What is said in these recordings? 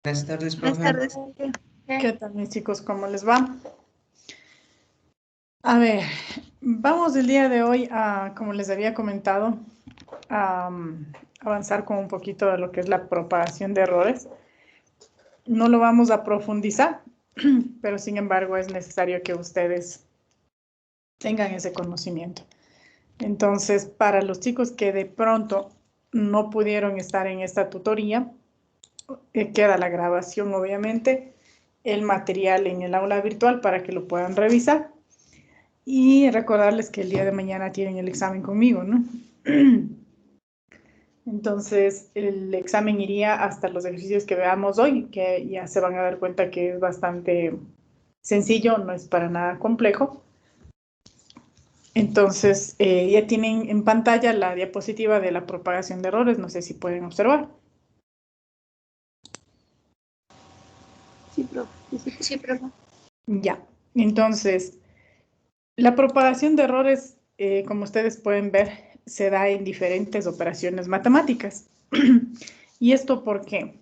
Buenas tardes, Buenas profe. tardes. ¿Qué tal, mis chicos? ¿Cómo les va? A ver, vamos el día de hoy a, como les había comentado, a avanzar con un poquito de lo que es la propagación de errores. No lo vamos a profundizar, pero sin embargo es necesario que ustedes tengan ese conocimiento. Entonces, para los chicos que de pronto no pudieron estar en esta tutoría, queda la grabación, obviamente, el material en el aula virtual para que lo puedan revisar. Y recordarles que el día de mañana tienen el examen conmigo, ¿no? Entonces, el examen iría hasta los ejercicios que veamos hoy, que ya se van a dar cuenta que es bastante sencillo, no es para nada complejo. Entonces, ya tienen en pantalla la diapositiva de la propagación de errores, no sé si pueden observar. Sí, profe. Sí, profe. Ya, entonces, la propagación de errores, como ustedes pueden ver, se da en diferentes operaciones matemáticas. ¿Y esto por qué?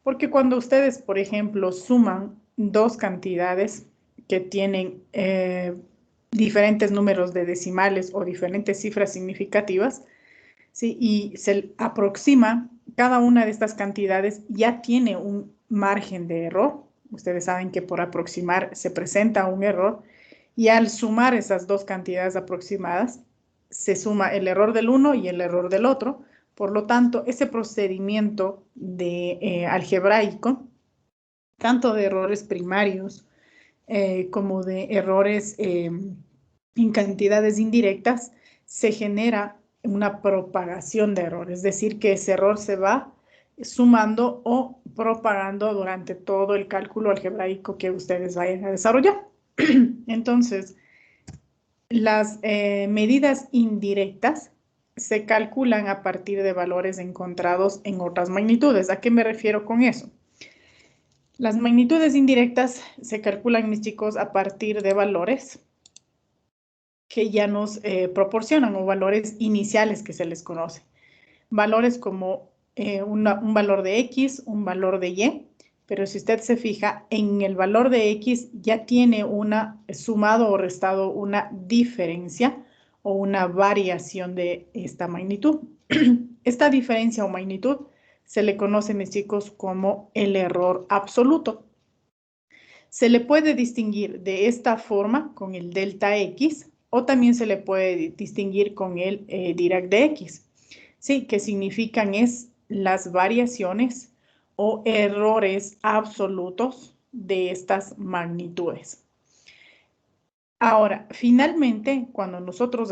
Porque cuando ustedes, por ejemplo, suman dos cantidades que tienen diferentes números de decimales o diferentes cifras significativas, ¿sí? Y se aproxima, cada una de estas cantidades ya tiene un margen de error. Ustedes saben que por aproximar se presenta un error. Y al sumar esas dos cantidades aproximadas, se suma el error del uno y el error del otro. Por lo tanto, ese procedimiento de algebraico, tanto de errores primarios como de errores en cantidades indirectas, se genera una propagación de error, es decir, que ese error se va sumando o propagando durante todo el cálculo algebraico que ustedes vayan a desarrollar. Entonces, las medidas indirectas se calculan a partir de valores encontrados en otras magnitudes. ¿A qué me refiero con eso? Las magnitudes indirectas se calculan, mis chicos, a partir de valores que ya nos proporcionan o valores iniciales que se les conoce. Valores como un valor de X, un valor de Y, pero si usted se fija, en el valor de X ya tiene una sumado o restado una diferencia o una variación de esta magnitud. Esta diferencia o magnitud se le conoce, mis chicos, como el error absoluto. Se le puede distinguir de esta forma con el delta X o también se le puede distinguir con el Dirac de X. Sí, que significan es las variaciones o errores absolutos de estas magnitudes. Ahora, finalmente, cuando nosotros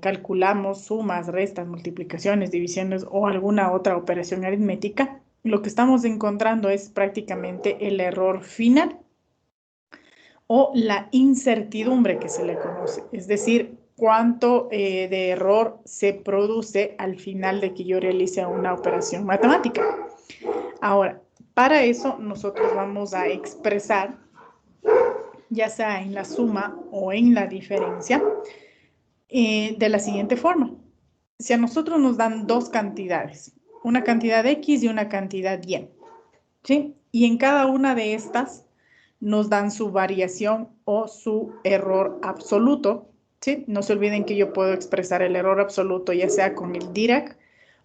calculamos sumas, restas, multiplicaciones, divisiones o alguna otra operación aritmética, lo que estamos encontrando es prácticamente el error final o la incertidumbre que se le conoce, es decir, cuánto de error se produce al final de que yo realice una operación matemática. Ahora, para eso nosotros vamos a expresar, ya sea en la suma o en la diferencia, de la siguiente forma. Si a nosotros nos dan dos cantidades, una cantidad X y una cantidad Y, ¿sí? Y en cada una de estas nos dan su variación o su error absoluto, ¿sí? No se olviden que yo puedo expresar el error absoluto ya sea con el Dirac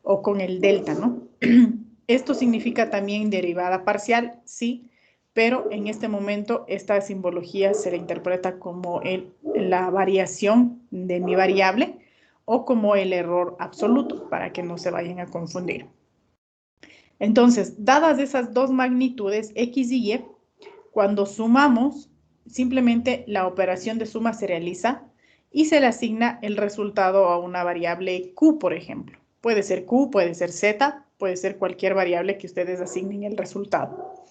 o con el delta, ¿no? Esto significa también derivada parcial, sí, pero en este momento esta simbología se le interpreta como la variación de mi variable o como el error absoluto, para que no se vayan a confundir. Entonces, dadas esas dos magnitudes, X y Y, cuando sumamos, simplemente la operación de suma se realiza y se le asigna el resultado a una variable Q, por ejemplo. Puede ser Q, puede ser Z, puede ser cualquier variable que ustedes asignen el resultado.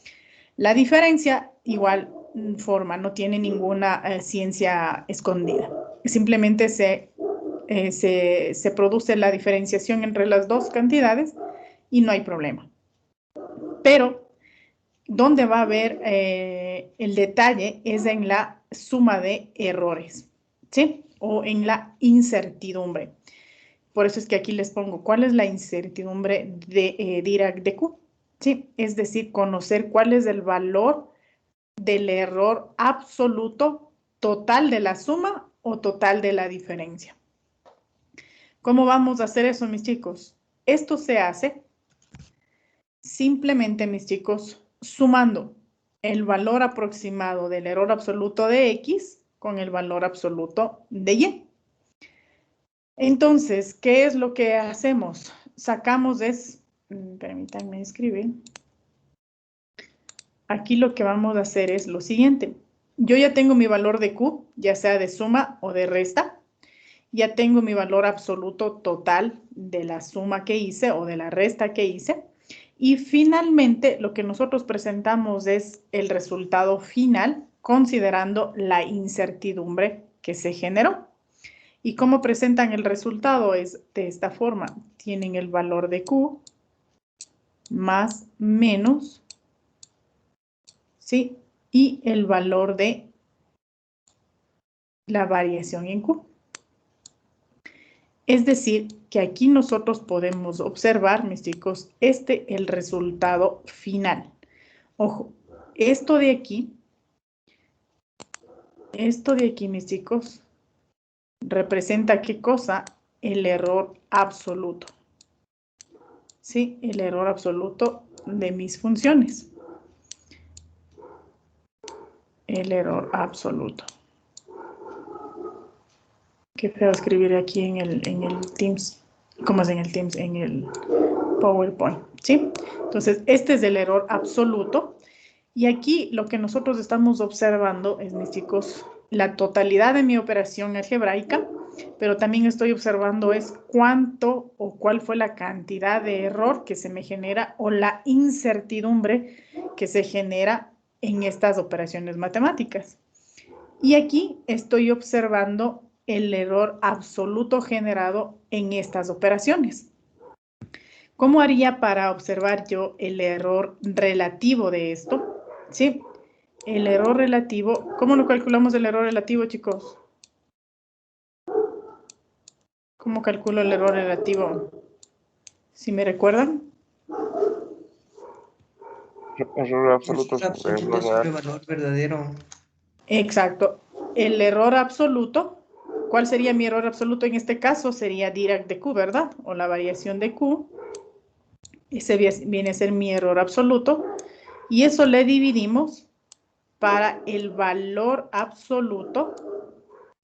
La diferencia, igual forma, no tiene ninguna ciencia escondida. Simplemente se produce la diferenciación entre las dos cantidades y no hay problema. Pero donde va a haber el detalle es en la suma de errores, ¿sí? O en la incertidumbre. Por eso es que aquí les pongo, ¿cuál es la incertidumbre de Dirac de Q? ¿sí? Es decir, conocer cuál es el valor del error absoluto total de la suma o total de la diferencia. ¿Cómo vamos a hacer eso, mis chicos? Esto se hace simplemente, mis chicos, sumando el valor aproximado del error absoluto de X con el valor absoluto de Y. Entonces, ¿qué es lo que hacemos? Sacamos permítanme escribir. Aquí lo que vamos a hacer es lo siguiente. Yo ya tengo mi valor de Q, ya sea de suma o de resta. Ya tengo mi valor absoluto total de la suma que hice o de la resta que hice. Y finalmente, lo que nosotros presentamos es el resultado final, considerando la incertidumbre que se generó. ¿Y cómo presentan el resultado? Es de esta forma. Tienen el valor de Q más menos, ¿sí? Y el valor de la variación en Q. Es decir, que aquí nosotros podemos observar, mis chicos, el resultado final. Ojo, esto de aquí, mis chicos, representa ¿qué cosa? El error absoluto. ¿Sí? El error absoluto de mis funciones. El error absoluto. Qué feo escribir aquí en el Teams. ¿Cómo es en el Teams? En el PowerPoint. ¿Sí? Entonces, este es el error absoluto. Y aquí lo que nosotros estamos observando es, mis chicos, la totalidad de mi operación algebraica, pero también estoy observando es cuánto o cuál fue la cantidad de error que se me genera o la incertidumbre que se genera en estas operaciones matemáticas. Y aquí estoy observando el error absoluto generado en estas operaciones. ¿Cómo haría para observar yo el error relativo de esto? ¿Sí? El error relativo, ¿cómo lo calculamos el error relativo, chicos? ¿Cómo calculo el error relativo? ¿Sí me recuerdan? Error absoluto Error sobre absoluto error sobre real. valor verdadero. Exacto. El error absoluto, ¿cuál sería mi error absoluto en este caso? Sería Dirac de Q, ¿verdad? O la variación de Q. Ese viene a ser mi error absoluto. Y eso le dividimos para el valor absoluto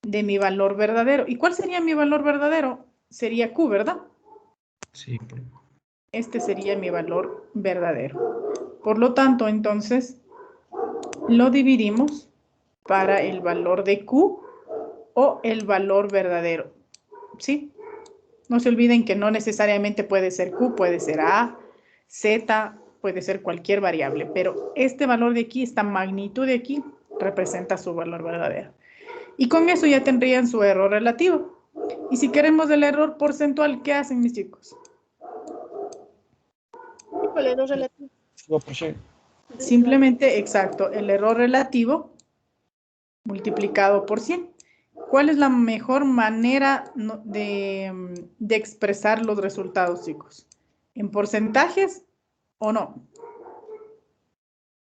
de mi valor verdadero. ¿Y cuál sería mi valor verdadero? Sería Q, ¿verdad? Sí. Este sería mi valor verdadero. Por lo tanto, entonces, lo dividimos para el valor de Q o el valor verdadero. ¿Sí? No se olviden que no necesariamente puede ser Q, puede ser A, Z, puede ser cualquier variable, pero este valor de aquí, esta magnitud de aquí, representa su valor verdadero. Y con eso ya tendrían su error relativo. Y si queremos el error porcentual, ¿qué hacen, mis chicos? El error relativo. Simplemente, exacto, el error relativo multiplicado por 100. ¿Cuál es la mejor manera de expresar los resultados, chicos? ¿En porcentajes o no?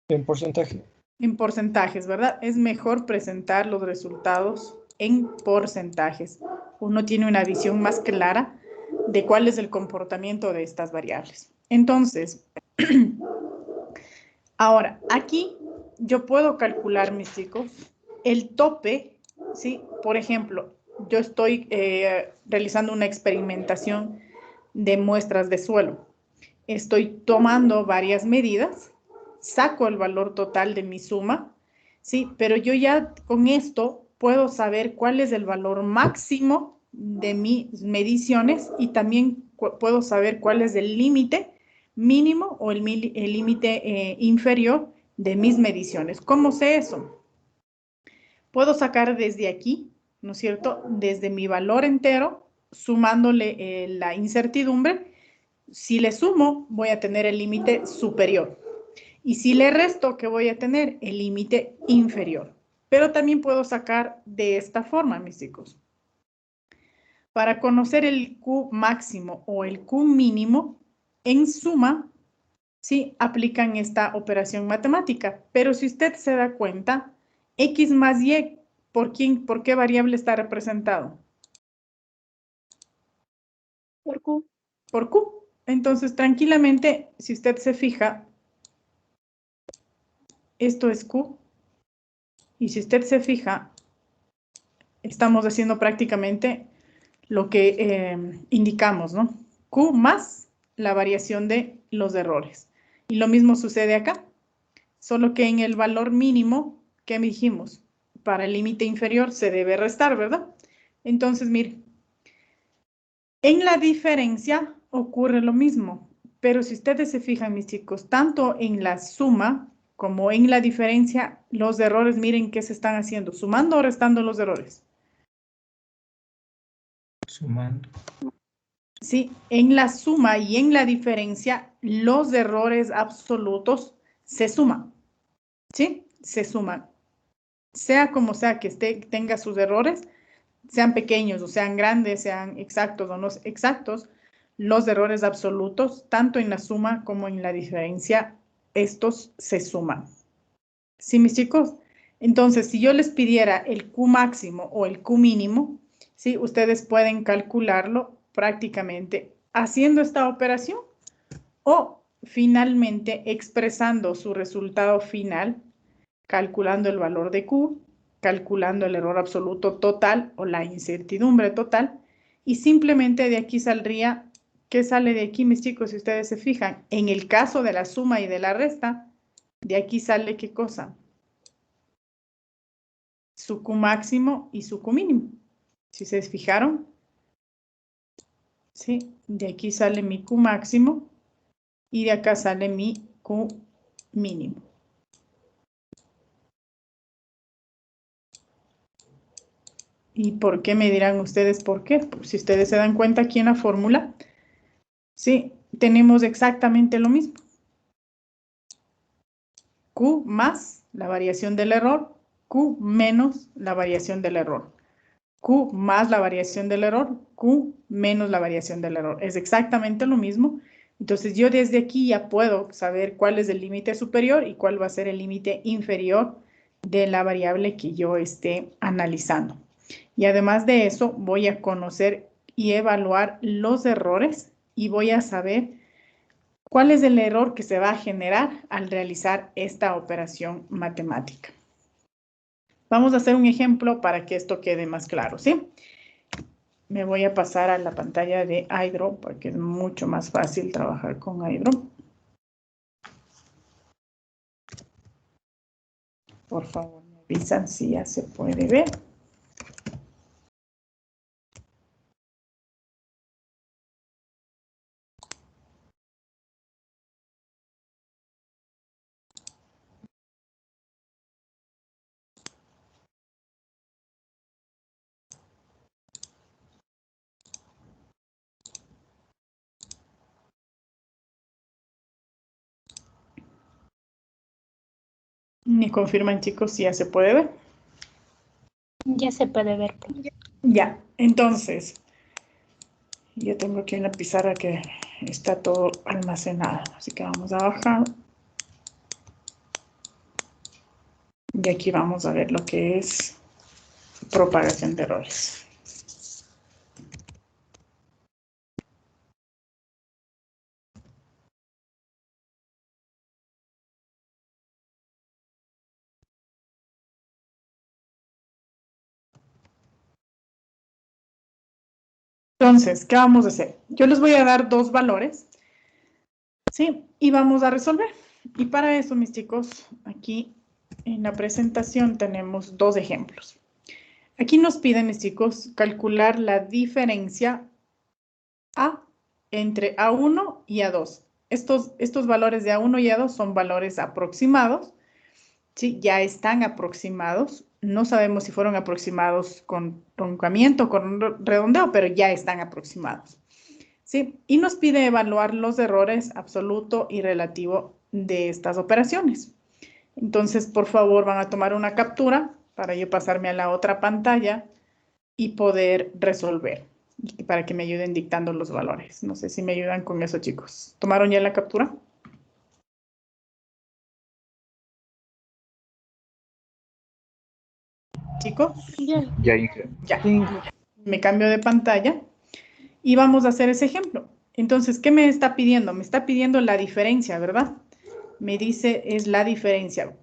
En porcentaje. En porcentajes, ¿verdad? Es mejor presentar los resultados en porcentajes. Uno tiene una visión más clara de cuál es el comportamiento de estas variables. Entonces, ahora, aquí yo puedo calcular, mis chicos, el tope, ¿sí? Por ejemplo, yo estoy realizando una experimentación de muestras de suelo. Estoy tomando varias medidas, saco el valor total de mi suma, ¿sí? Pero yo ya con esto puedo saber cuál es el valor máximo de mis mediciones y también puedo saber cuál es el límite mínimo o el límite inferior de mis mediciones. ¿Cómo sé eso? Puedo sacar desde aquí, ¿no es cierto? Desde mi valor entero, sumándole la incertidumbre. Si le sumo, voy a tener el límite superior. Y si le resto, ¿qué voy a tener? El límite inferior. Pero también puedo sacar de esta forma, mis chicos. Para conocer el Q máximo o el Q mínimo, en suma, sí, aplican esta operación matemática. Pero si usted se da cuenta, X más Y, ¿por qué variable está representado? Por Q. Por Q. Entonces, tranquilamente, si usted se fija, esto es Q. Y si usted se fija, estamos haciendo prácticamente lo que indicamos, ¿no? Q más la variación de los errores. Y lo mismo sucede acá, solo que en el valor mínimo, ¿qué dijimos? Para el límite inferior se debe restar, ¿verdad? Entonces, mire, en la diferencia ocurre lo mismo, pero si ustedes se fijan, mis chicos, tanto en la suma como en la diferencia, los errores, miren qué se están haciendo, sumando o restando los errores. Sumando. Sí, en la suma y en la diferencia, los errores absolutos se suman. ¿Sí? Se suman. Sea como sea que tenga sus errores, sean pequeños o sean grandes, sean exactos o no exactos, los errores absolutos, tanto en la suma como en la diferencia, estos se suman. ¿Sí, mis chicos? Entonces, si yo les pidiera el Q máximo o el Q mínimo, ¿sí? Ustedes pueden calcularlo prácticamente haciendo esta operación o finalmente expresando su resultado final, calculando el valor de Q, calculando el error absoluto total o la incertidumbre total, y simplemente de aquí saldría, ¿qué sale de aquí, mis chicos? Si ustedes se fijan, en el caso de la suma y de la resta, de aquí sale ¿qué cosa? Su Q máximo y su Q mínimo. Si se fijaron, ¿sí? De aquí sale mi Q máximo y de acá sale mi Q mínimo. ¿Y por qué me dirán ustedes por qué? Pues si ustedes se dan cuenta aquí en la fórmula, sí, tenemos exactamente lo mismo. Q más la variación del error, Q menos la variación del error. Q más la variación del error, Q menos la variación del error. Es exactamente lo mismo. Entonces yo desde aquí ya puedo saber cuál es el límite superior y cuál va a ser el límite inferior de la variable que yo esté analizando. Y además de eso, voy a conocer y evaluar los errores y voy a saber cuál es el error que se va a generar al realizar esta operación matemática. Vamos a hacer un ejemplo para que esto quede más claro, ¿sí? Me voy a pasar a la pantalla de iDraw porque es mucho más fácil trabajar con iDraw. Por favor, me avisan si ya se puede ver. Me confirman, chicos, si ya se puede ver. Ya se puede ver. Ya, entonces, yo tengo aquí una pizarra que está todo almacenado, así que vamos a bajar. Y aquí vamos a ver lo que es propagación de errores. Entonces, ¿qué vamos a hacer? Yo les voy a dar dos valores, ¿sí? Y vamos a resolver. Y para eso, mis chicos, aquí en la presentación tenemos dos ejemplos. Aquí nos piden, mis chicos, calcular la diferencia A entre A1 y A2. Estos valores de A1 y A2 son valores aproximados, ¿sí? Ya están aproximados. No sabemos si fueron aproximados con truncamiento, con redondeo, pero ya están aproximados, ¿sí? Y nos pide evaluar los errores absoluto y relativo de estas operaciones. Entonces, por favor, van a tomar una captura para yo pasarme a la otra pantalla y poder resolver, y para que me ayuden dictando los valores. No sé si me ayudan con eso, chicos. ¿Tomaron ya la captura? Chicos, Ya, Inge. ya. Me cambio de pantalla y vamos a hacer ese ejemplo. Entonces, ¿qué me está pidiendo? Me está pidiendo la diferencia, ¿verdad? Me dice es la diferencia.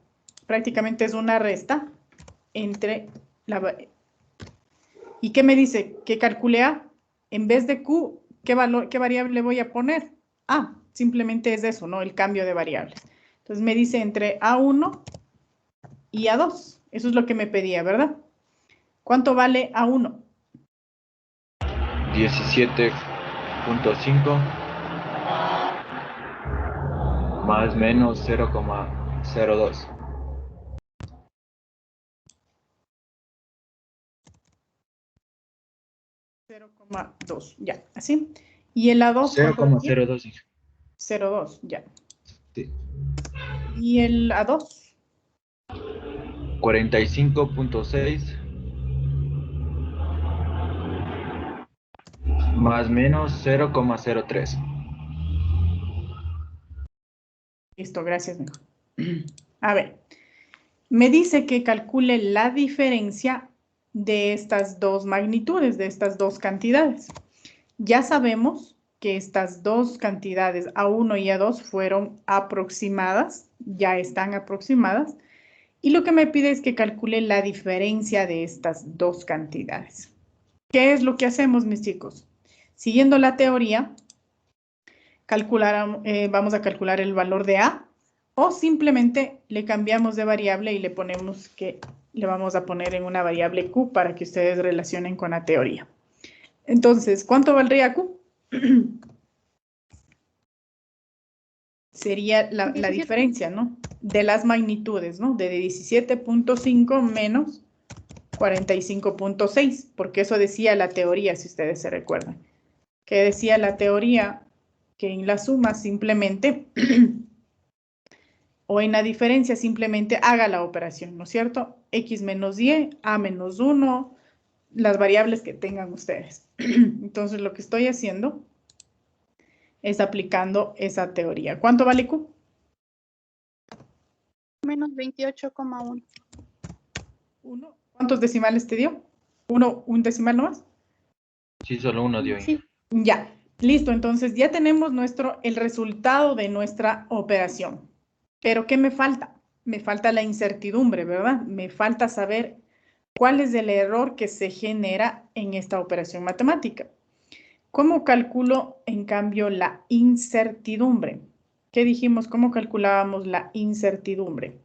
Prácticamente es una resta entre la... ¿Y qué me dice? Que calcule A. En vez de Q, ¿qué variable voy a poner? A. Simplemente es eso, ¿no? El cambio de variables. Entonces me dice entre A1 y A2. Eso es lo que me pedía, ¿verdad? ¿Cuánto vale A1? 17.5 más menos 0,02. 0,2, ya, así. ¿Y el A2? 0,02. 0,2, ya. Sí. ¿Y el A2? 45.6 más menos 0,03. Listo, gracias, mijo. A ver, me dice que calcule la diferencia de estas dos magnitudes, de estas dos cantidades. Ya sabemos que estas dos cantidades, A1 y A2, fueron aproximadas, ya están aproximadas, y lo que me pide es que calcule la diferencia de estas dos cantidades. ¿Qué es lo que hacemos, mis chicos? Siguiendo la teoría, vamos a calcular el valor de A, o simplemente le cambiamos de variable y le ponemos que le vamos a poner en una variable Q para que ustedes relacionen con la teoría. Entonces, ¿cuánto valdría Q? Sería la diferencia, ¿no? De las magnitudes, ¿no? De 17.5 menos 45.6, porque eso decía la teoría, si ustedes se recuerdan. Que decía la teoría que en la suma simplemente o en la diferencia simplemente haga la operación, ¿no es cierto? X menos Y, A menos 1, las variables que tengan ustedes. Entonces, lo que estoy haciendo es aplicando esa teoría. ¿Cuánto vale Q? Menos 28,1. ¿1? ¿Cuántos decimales te dio? ¿1, un decimal nomás? Sí, solo uno dio. Sí. Ya, listo. Entonces, ya tenemos el resultado de nuestra operación. Pero, ¿qué me falta? Me falta la incertidumbre, ¿verdad? Me falta saber cuál es el error que se genera en esta operación matemática. ¿Cómo calculo, en cambio, la incertidumbre? ¿Qué dijimos? ¿Cómo calculábamos la incertidumbre?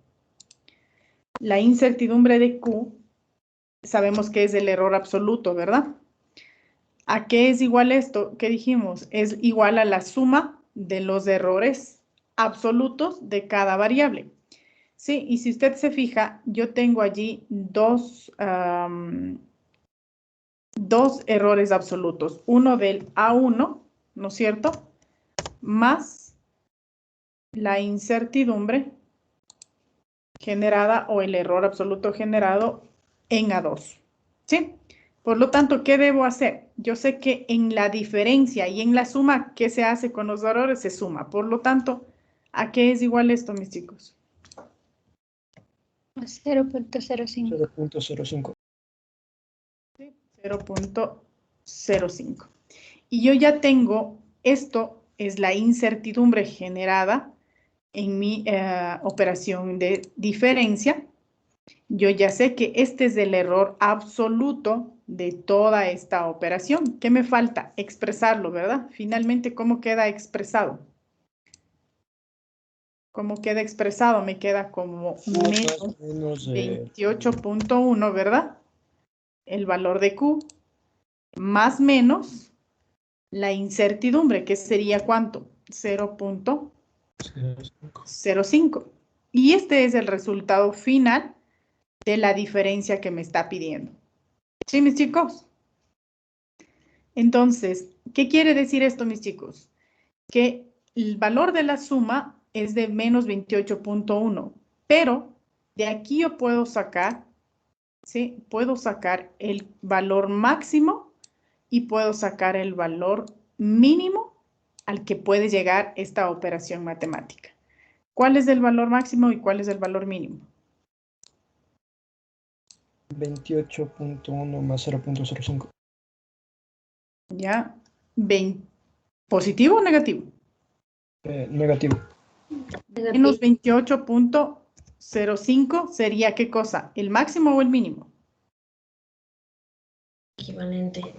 La incertidumbre de Q, sabemos que es el error absoluto, ¿verdad? ¿A qué es igual esto? ¿Qué dijimos? Es igual a la suma de los errores absolutos de cada variable. Sí, y si usted se fija, yo tengo allí dos errores absolutos. Uno del A1, ¿no es cierto? Más la incertidumbre generada o el error absoluto generado en A2. ¿Sí? Por lo tanto, ¿qué debo hacer? Yo sé que en la diferencia y en la suma, ¿qué se hace con los errores? Se suma. Por lo tanto, ¿a qué es igual esto, mis chicos? 0.05. 0.05. 0.05. Y yo ya tengo, esto es la incertidumbre generada en mi operación de diferencia. Yo ya sé que este es el error absoluto de toda esta operación. ¿Qué me falta? Expresarlo, ¿verdad? Finalmente, ¿cómo queda expresado? ¿Cómo queda expresado? Me queda como menos 28.1, ¿verdad? El valor de Q, más menos la incertidumbre, que sería ¿cuánto? 0.05. Y este es el resultado final de la diferencia que me está pidiendo. ¿Sí, mis chicos? Entonces, ¿qué quiere decir esto, mis chicos? Que el valor de la suma es de menos 28.1, pero de aquí yo puedo sacar, ¿sí? Puedo sacar el valor máximo y puedo sacar el valor mínimo al que puede llegar esta operación matemática. ¿Cuál es el valor máximo y cuál es el valor mínimo? 28.1 más 0.05. ¿Ya? ¿Positivo o negativo? Negativo. Menos 28.05 sería ¿qué cosa? ¿El máximo o el mínimo? Equivalente.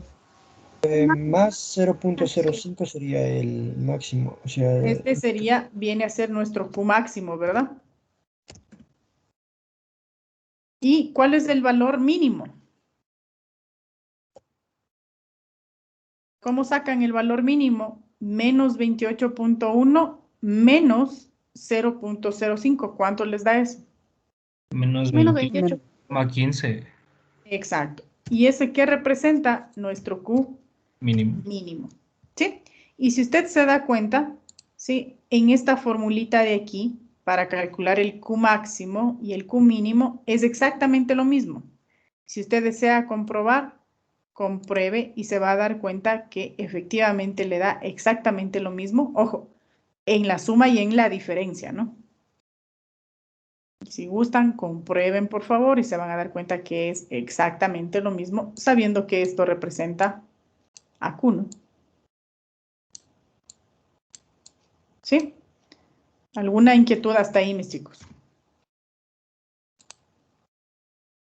Más 0.05 sería el máximo. O sea, Este viene a ser nuestro Q máximo, ¿verdad? ¿Y cuál es el valor mínimo? ¿Cómo sacan el valor mínimo? Menos 28.1 menos 0.05. ¿Cuánto les da eso? Menos Menos 20, 28. 15 Exacto. ¿Y ese qué representa? Nuestro Q mínimo. mínimo. ¿Sí? Y si usted se da cuenta, ¿sí? En esta formulita de aquí, para calcular el Q máximo y el Q mínimo, es exactamente lo mismo. Si usted desea comprobar, compruebe y se va a dar cuenta que efectivamente le da exactamente lo mismo. Ojo, en la suma y en la diferencia, ¿no? Si gustan, comprueben por favor y se van a dar cuenta que es exactamente lo mismo, sabiendo que esto representa a Q, ¿no? ¿Sí? ¿Alguna inquietud hasta ahí, mis chicos?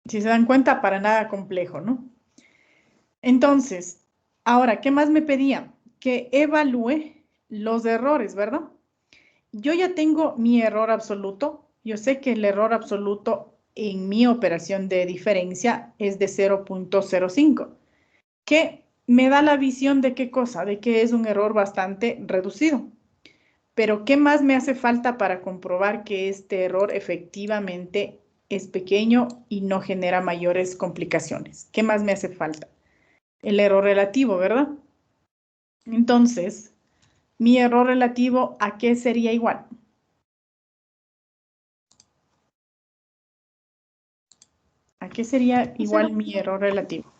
Si se dan cuenta, para nada complejo, ¿no? Entonces, ahora, ¿qué más me pedía? Que evalúe los errores, ¿verdad? Yo ya tengo mi error absoluto. Yo sé que el error absoluto en mi operación de diferencia es de 0.05, que me da la visión de qué cosa, de que es un error bastante reducido. Pero, ¿qué más me hace falta para comprobar que este error efectivamente es pequeño y no genera mayores complicaciones? ¿Qué más me hace falta? El error relativo, ¿verdad? Entonces, mi error relativo, ¿a qué sería igual? ¿A qué sería igual mi error relativo?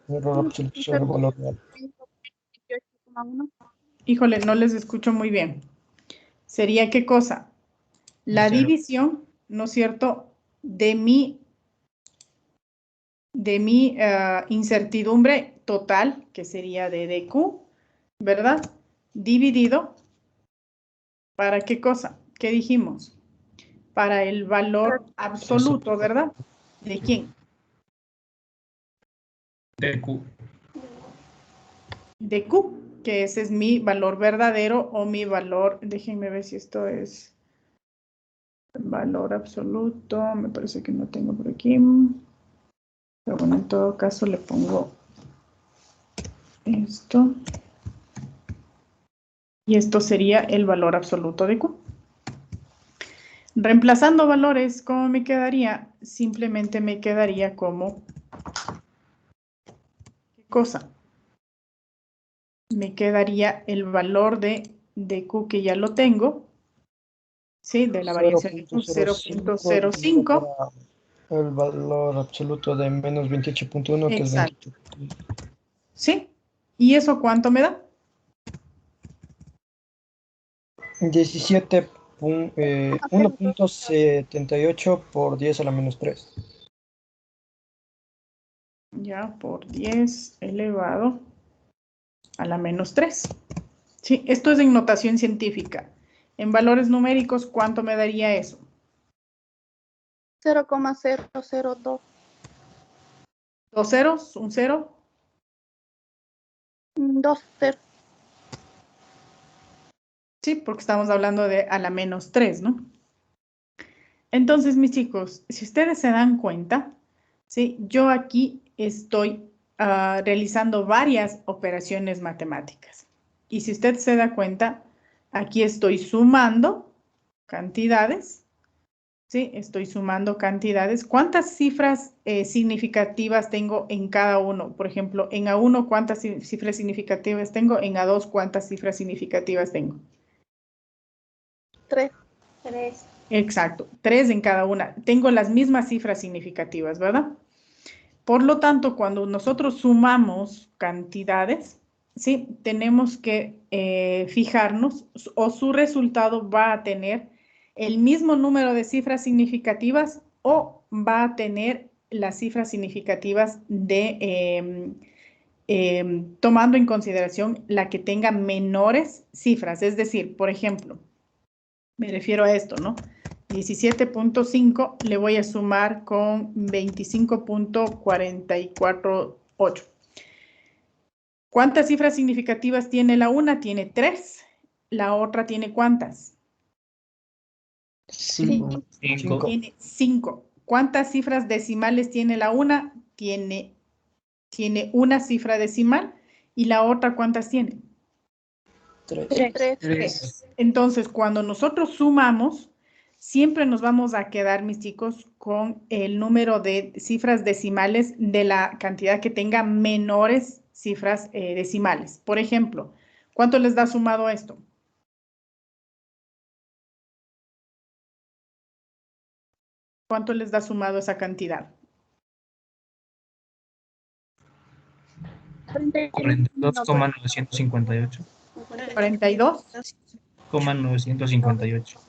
error absoluto sobre valor real. 28,1. Híjole, no les escucho muy bien. ¿Sería qué cosa? La Cero. división, ¿no es cierto?, de mi incertidumbre total, que sería de DQ, ¿verdad? Dividido, ¿para qué cosa? ¿Qué dijimos? Para el valor absoluto, ¿verdad? ¿De quién? De Q. De Q, que ese es mi valor verdadero o mi valor, déjenme ver si esto es valor absoluto, me parece que no tengo por aquí, pero bueno, en todo caso le pongo esto. Y esto sería el valor absoluto de Q. Reemplazando valores, ¿cómo me quedaría? Simplemente me quedaría como, ¿qué cosa? Me quedaría el valor de Q que ya lo tengo, ¿sí? De la variación de Q, 0.05. Para el valor absoluto de menos 28.1, que es Exacto. 28. ¿Sí? ¿Y eso cuánto me da? 1.78 por 10 a la menos 3. Ya, por 10 elevado a la menos 3. Sí, esto es en notación científica. En valores numéricos, ¿cuánto me daría eso? 0,002. ¿Dos ceros? ¿Un cero? 2 0. Sí, porque estamos hablando de a la menos 3, ¿no? Entonces, mis chicos, si ustedes se dan cuenta, ¿sí? Yo aquí estoy realizando varias operaciones matemáticas. Y si usted se da cuenta, aquí estoy sumando cantidades, ¿sí? Estoy sumando cantidades. ¿Cuántas cifras significativas tengo en cada uno? Por ejemplo, en A1, ¿cuántas cifras significativas tengo? En A2, ¿cuántas cifras significativas tengo? 3. Exacto, 3 en cada una. Tengo las mismas cifras significativas, ¿verdad? Por lo tanto, cuando nosotros sumamos cantidades, ¿sí? Tenemos que fijarnos o su resultado va a tener el mismo número de cifras significativas o va a tener las cifras significativas tomando en consideración la que tenga menores cifras. Es decir, por ejemplo, me refiero a esto, ¿no? 17.5 le voy a sumar con 25.448. ¿Cuántas cifras significativas tiene la una? Tiene 3. ¿La otra tiene cuántas? 5. 5. Tiene 5. ¿Cuántas cifras decimales tiene la una? Tiene una cifra decimal. ¿Y la otra cuántas tiene? 3. 3. Entonces, cuando nosotros sumamos, siempre nos vamos a quedar, mis chicos, con el número de cifras decimales de la cantidad que tenga menores cifras decimales. Por ejemplo, ¿cuánto les da sumado esto? ¿Cuánto les da sumado esa cantidad? 42,958. 42,958. 958.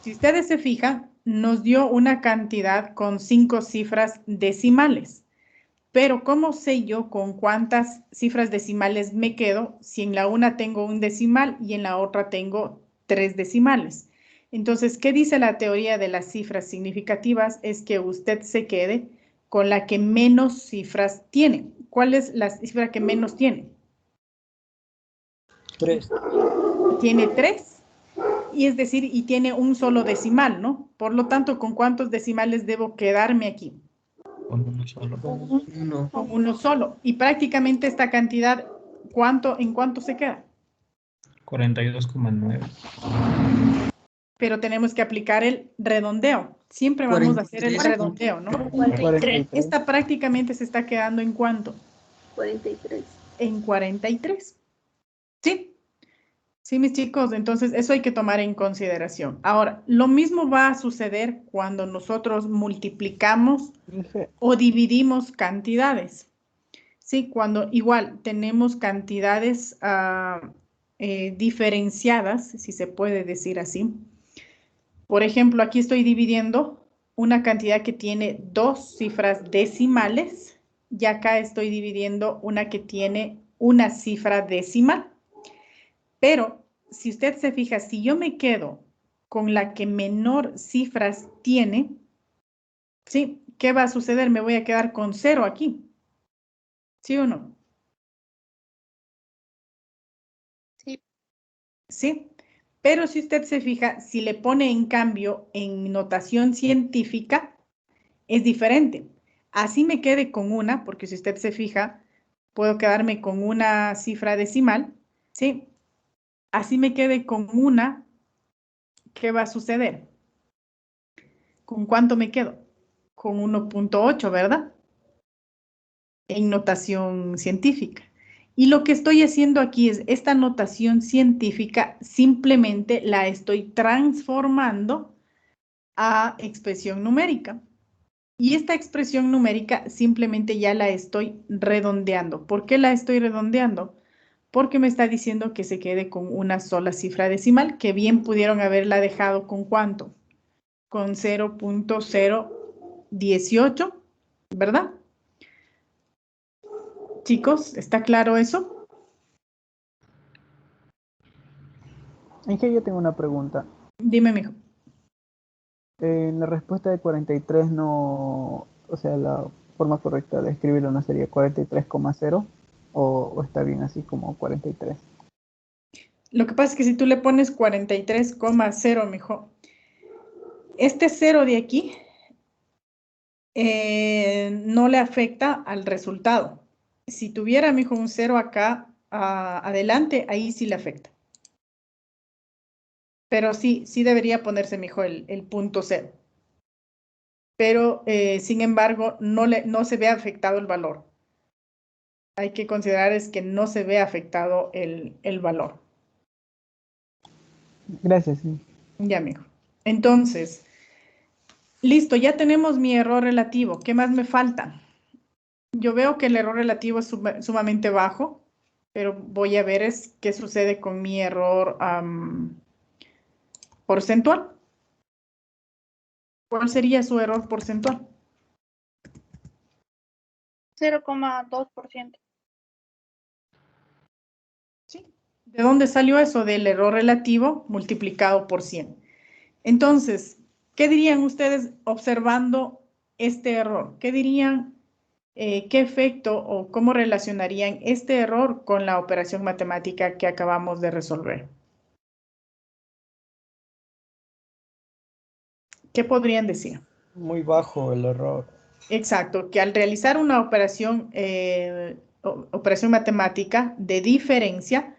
Si ustedes se fijan, nos dio una cantidad con 5 cifras decimales. Pero ¿cómo sé yo con cuántas cifras decimales me quedo si en la una tengo un decimal y en la otra tengo 3 decimales? Entonces, ¿qué dice la teoría de las cifras significativas? Es que usted se quede con la que menos cifras tiene. ¿Cuál es la cifra que menos tiene? 3. Tiene 3. Y es decir, y tiene un solo decimal, ¿no? Por lo tanto, ¿con cuántos decimales debo quedarme aquí? Con uno solo. 1. Con uno solo. Y prácticamente esta cantidad, ¿en cuánto se queda? 42,9. Pero tenemos que aplicar el redondeo. Siempre vamos a hacer el 43. redondeo, ¿no? 43. Esta prácticamente se está quedando ¿en cuánto? 43. En 43. ¿Sí? Sí, mis chicos, entonces eso hay que tomar en consideración. Ahora, lo mismo va a suceder cuando nosotros multiplicamos o dividimos cantidades. Sí, cuando igual tenemos cantidades diferenciadas, si se puede decir así. Por ejemplo, aquí estoy dividiendo una cantidad que tiene 2 cifras decimales y acá estoy dividiendo una que tiene una cifra decimal. Pero si usted se fija, si yo me quedo con la que menor cifras tiene, ¿sí? ¿Qué va a suceder? Me voy a quedar con 0 aquí. ¿Sí o no? Sí. ¿Sí? Pero si usted se fija, si le pone en cambio en notación científica, es diferente. Así me quede con una, porque si usted se fija, puedo quedarme con una cifra decimal, ¿sí? Así me quede con una, ¿qué va a suceder? ¿Con cuánto me quedo? Con 1.8, ¿verdad? En notación científica. Y lo que estoy haciendo aquí es esta notación científica, simplemente la estoy transformando a expresión numérica. Y esta expresión numérica simplemente ya la estoy redondeando. ¿Por qué la estoy redondeando? Porque me está diciendo que se quede con una sola cifra decimal, que bien pudieron haberla dejado con ¿cuánto? Con 0.018, ¿verdad? Chicos, ¿está claro eso? Es que yo tengo una pregunta. Dime, mijo. En la respuesta de 43 no, o sea, la forma correcta de escribirlo no sería 43,0 o está bien así como 43. Lo que pasa es que si tú le pones 43,0, mijo, este 0 de aquí no le afecta al resultado. Si tuviera, mijo, un 0 acá adelante, ahí sí le afecta. Pero sí debería ponerse, mijo, el punto 0. Pero, sin embargo, no se ve afectado el valor. Hay que considerar es que no se ve afectado el valor. Gracias, sí. Ya, amigo. Entonces, listo, ya tenemos mi error relativo. ¿Qué más me falta? Yo veo que el error relativo es sumamente bajo, pero voy a ver qué sucede con mi error porcentual. ¿Cuál sería su error porcentual? 0,2%. ¿Sí? ¿De dónde salió eso? Del error relativo multiplicado por 100. Entonces, ¿qué dirían ustedes observando este error? ¿Qué dirían, qué efecto o cómo relacionarían este error con la operación matemática que acabamos de resolver? ¿Qué podrían decir? Muy bajo el error. Exacto, que al realizar una operación, operación matemática de diferencia,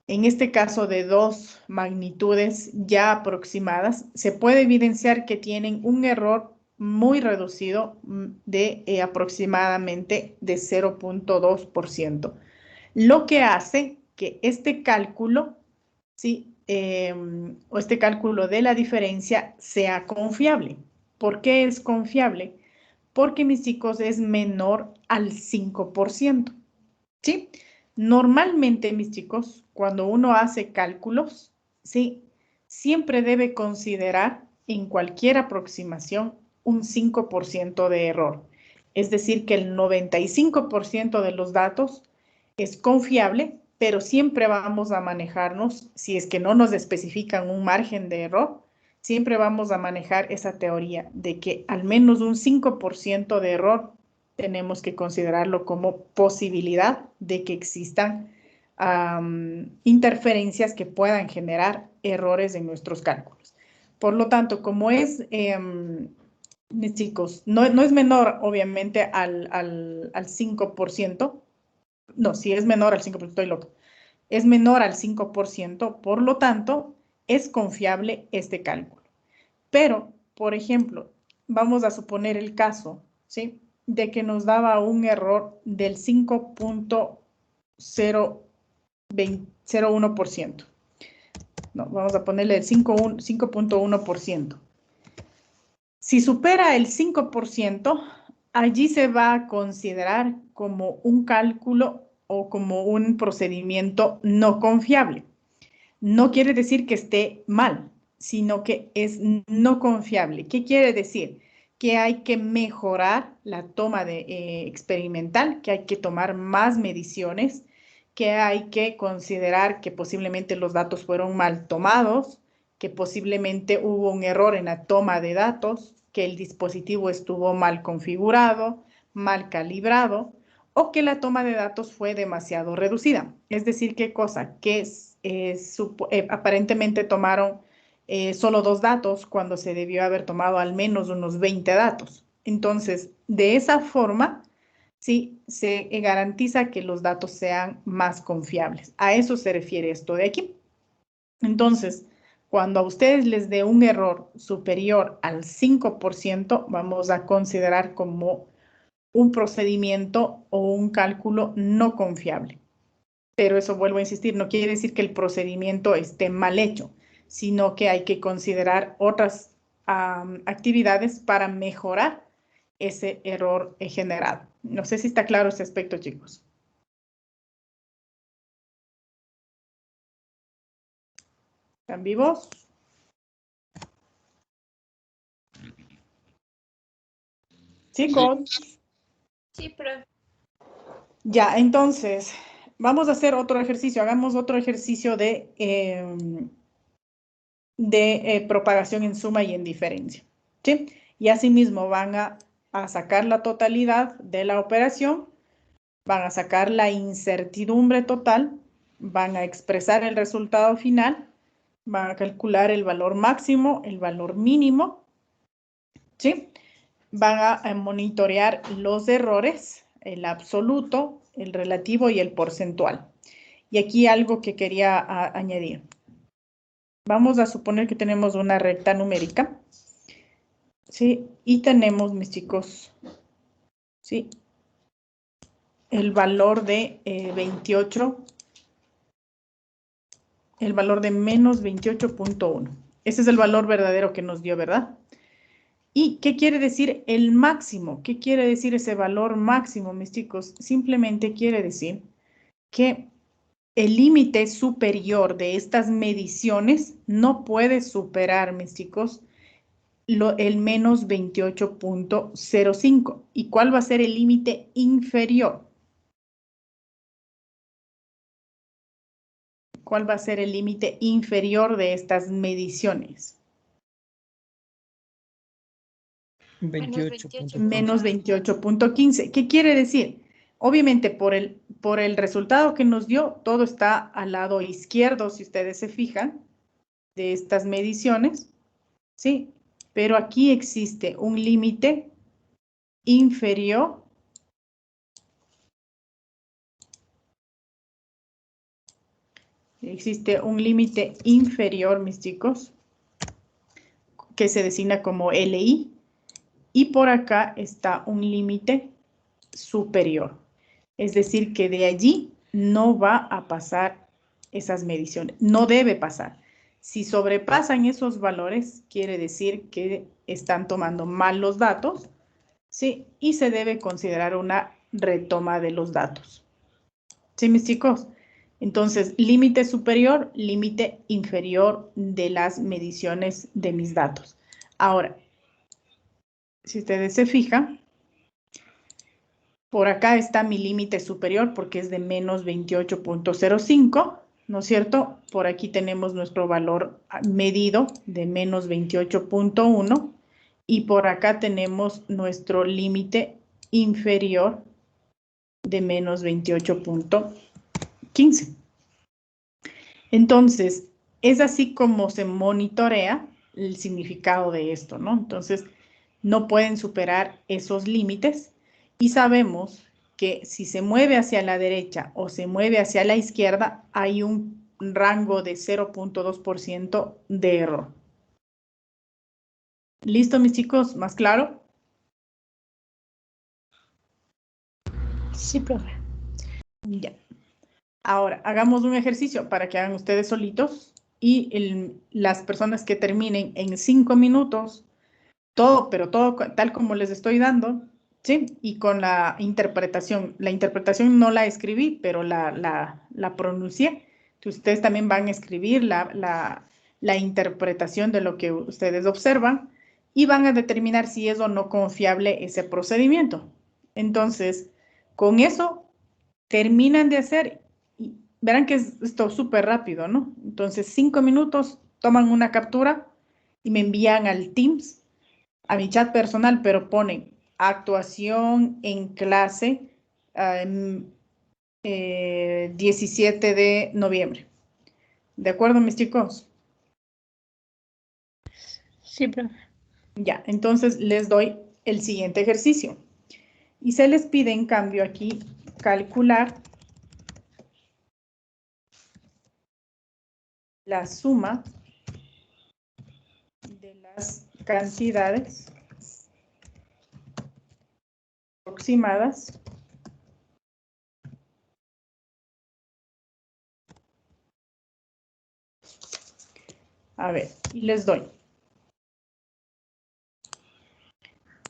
en este caso de dos magnitudes ya aproximadas, se puede evidenciar que tienen un error muy reducido de aproximadamente de 0,2%, lo que hace que este cálculo, ¿sí? O este cálculo de la diferencia sea confiable. ¿Por qué es confiable? Porque, mis chicos, es menor al 5%, ¿sí? Normalmente, mis chicos, cuando uno hace cálculos, ¿sí? Siempre debe considerar en cualquier aproximación un 5% de error. Es decir, que el 95% de los datos es confiable, pero siempre vamos a manejarnos, si es que no nos especifican un margen de error, siempre vamos a manejar esa teoría de que al menos un 5% de error tenemos que considerarlo como posibilidad de que existan interferencias que puedan generar errores en nuestros cálculos. Por lo tanto, como es, mis chicos, no es menor obviamente al 5%, no, si es menor al 5%, estoy loco, es menor al 5%, por lo tanto, es confiable este cálculo. Pero, por ejemplo, vamos a suponer el caso, ¿sí?, de que nos daba un error del 5.01%. No, vamos a ponerle el 5.1%. Si supera el 5%, allí se va a considerar como un cálculo o como un procedimiento no confiable. No quiere decir que esté mal, sino que es no confiable. ¿Qué quiere decir? Que hay que mejorar la toma experimental, que hay que tomar más mediciones, que hay que considerar que posiblemente los datos fueron mal tomados, que posiblemente hubo un error en la toma de datos, que el dispositivo estuvo mal configurado, mal calibrado, o que la toma de datos fue demasiado reducida. Es decir, ¿qué cosa? Que aparentemente tomaron solo 2 datos cuando se debió haber tomado al menos unos 20 datos. Entonces, de esa forma, sí, se garantiza que los datos sean más confiables. A eso se refiere esto de aquí. Entonces, cuando a ustedes les dé un error superior al 5%, vamos a considerar como un procedimiento o un cálculo no confiable. Pero eso, vuelvo a insistir, no quiere decir que el procedimiento esté mal hecho, sino que hay que considerar otras actividades para mejorar ese error generado. No sé si está claro ese aspecto, chicos. ¿Están vivos? Chicos. Sí, pero Ya, entonces, vamos a hacer otro ejercicio. Hagamos otro ejercicio de propagación en suma y en diferencia, ¿sí? Y asimismo van a sacar la totalidad de la operación, van a sacar la incertidumbre total, van a expresar el resultado final, van a calcular el valor máximo, el valor mínimo, ¿sí? Van a monitorear los errores, el absoluto, el relativo y el porcentual. Y aquí algo que quería añadir. Vamos a suponer que tenemos una recta numérica, ¿sí? Y tenemos, mis chicos, ¿sí?, el valor de 28, el valor de menos 28.1. Ese es el valor verdadero que nos dio, ¿verdad? ¿Y qué quiere decir el máximo? ¿Qué quiere decir ese valor máximo, mis chicos? Simplemente quiere decir que el límite superior de estas mediciones no puede superar, mis chicos, el menos 28.05. ¿Y cuál va a ser el límite inferior? ¿Cuál va a ser el límite inferior de estas mediciones? Menos 28.15. ¿Qué quiere decir? Obviamente, por el resultado que nos dio, todo está al lado izquierdo, si ustedes se fijan, de estas mediciones, ¿sí? Pero aquí existe un límite inferior mis chicos, que se designa como LI, y por acá está un límite superior. Es decir, que de allí no va a pasar esas mediciones, no debe pasar. Si sobrepasan esos valores, quiere decir que están tomando mal los datos, ¿sí? Y se debe considerar una retoma de los datos. ¿Sí, mis chicos? Entonces, límite superior, límite inferior de las mediciones de mis datos. Ahora, si ustedes se fijan, por acá está mi límite superior porque es de menos 28.05, ¿no es cierto? Por aquí tenemos nuestro valor medido de menos 28.1 y por acá tenemos nuestro límite inferior de menos 28.15. Entonces, es así como se monitorea el significado de esto, ¿no? Entonces, no pueden superar esos límites y sabemos que si se mueve hacia la derecha o se mueve hacia la izquierda, hay un rango de 0.2% de error. ¿Listo, mis chicos? ¿Más claro? Sí, profe. Ya. Ahora, hagamos un ejercicio para que hagan ustedes solitos y las personas que terminen en 5 minutos, pero todo tal como les estoy dando, ¿sí? Y con la interpretación. La interpretación no la escribí, pero la pronuncié. Ustedes también van a escribir la interpretación de lo que ustedes observan y van a determinar si es o no confiable ese procedimiento. Entonces, con eso terminan de hacer y verán que es esto súper rápido, ¿no? Entonces, 5 minutos, toman una captura y me envían al Teams, a mi chat personal, pero ponen actuación en clase 17 de noviembre. ¿De acuerdo, mis chicos? Sí, profe. Ya, entonces les doy el siguiente ejercicio. Y se les pide, en cambio, aquí calcular la suma de las cantidades aproximadas a ver, y les doy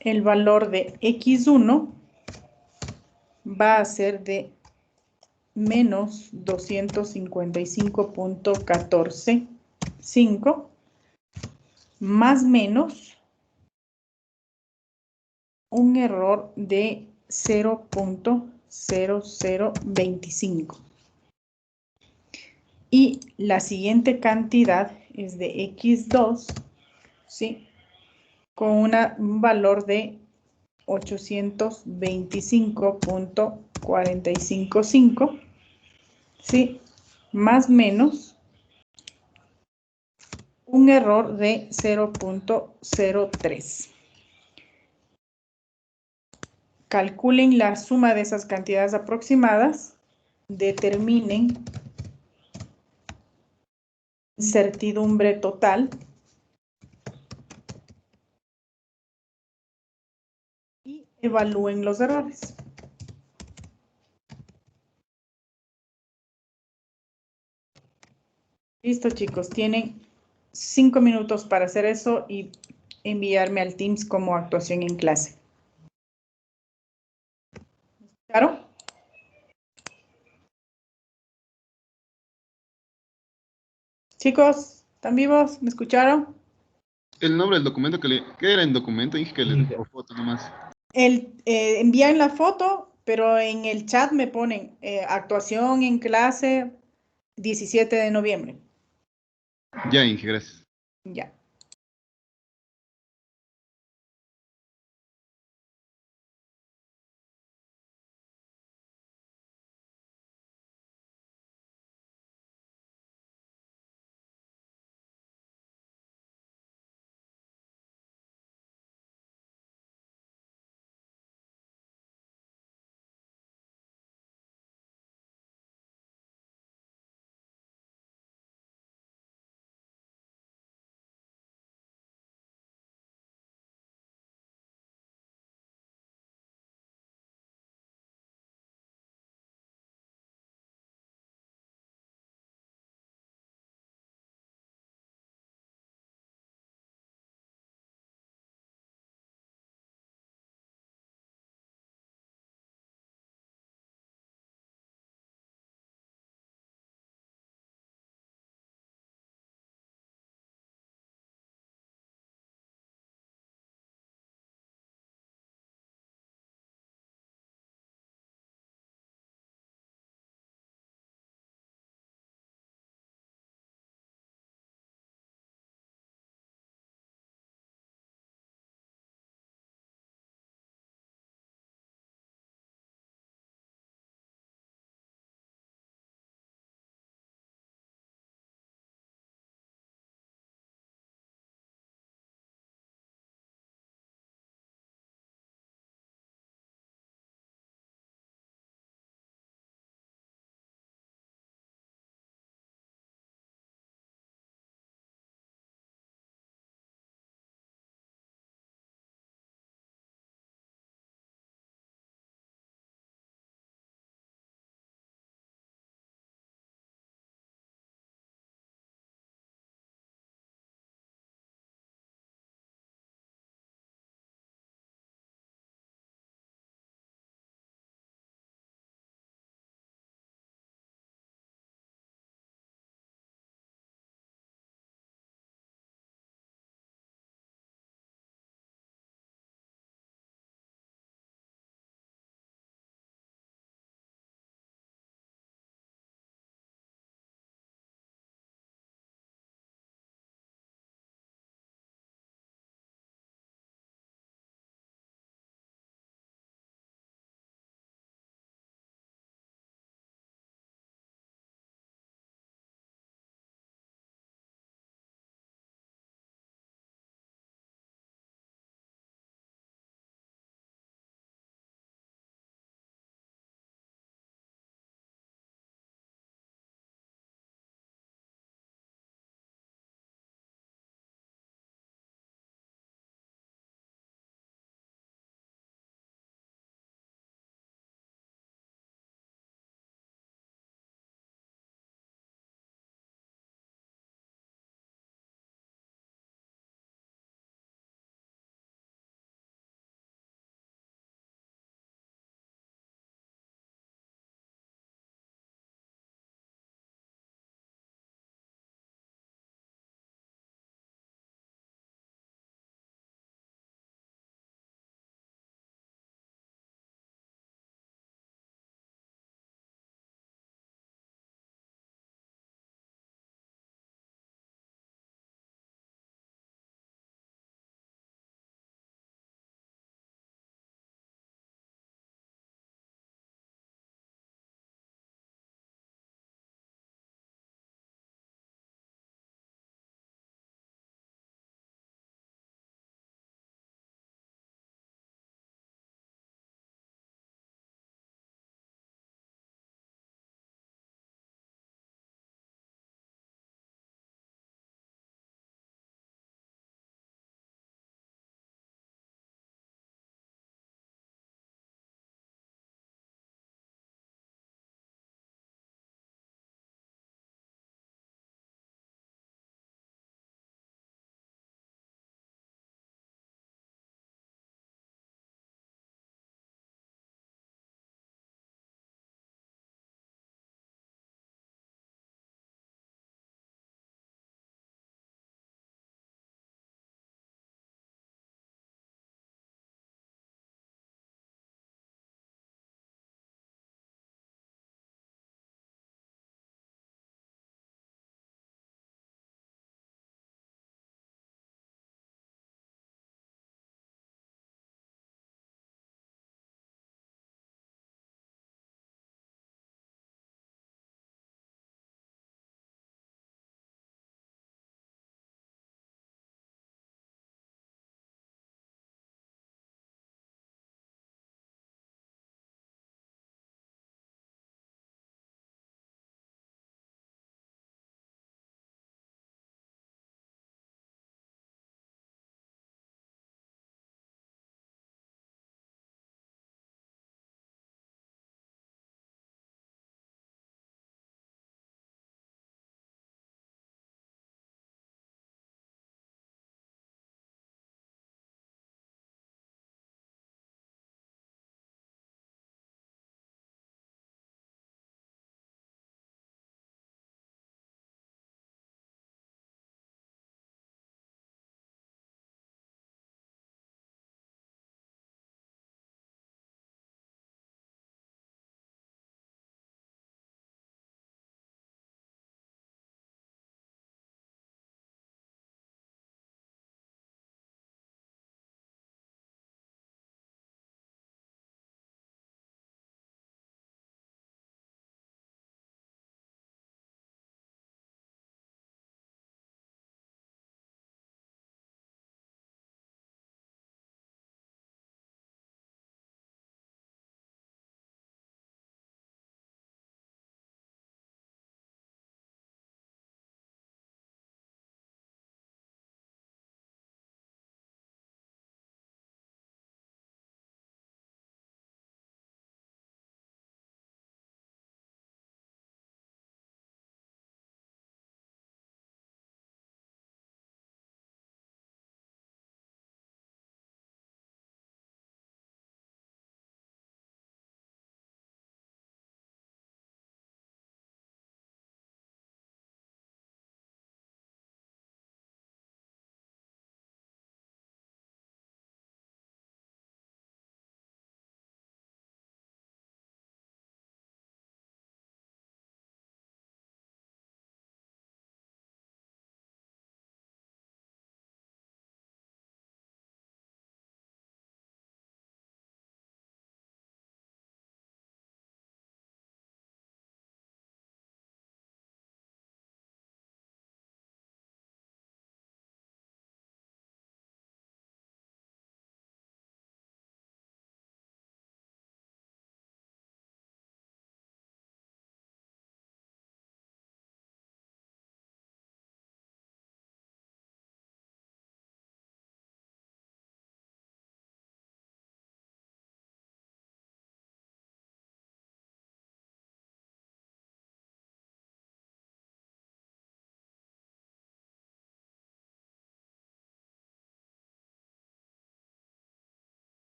el valor de X1 va a ser de menos 255.145 más menos un error de 0.0025. Y la siguiente cantidad es de X2, ¿sí? Con un valor de 825.455, ¿sí? Más menos un error de 0.03. Calculen la suma de esas cantidades aproximadas, determinen incertidumbre total y evalúen los errores. Listo, chicos, tienen 5 minutos para hacer eso y enviarme al Teams como actuación en clase. ¿Claro? Chicos, ¿están vivos? ¿Me escucharon? el nombre del documento ¿qué era el documento? Dije que Inge. por foto nomás. Envían la foto, pero en el chat me ponen actuación en clase 17 de noviembre. Ya, Inge, gracias. Ya.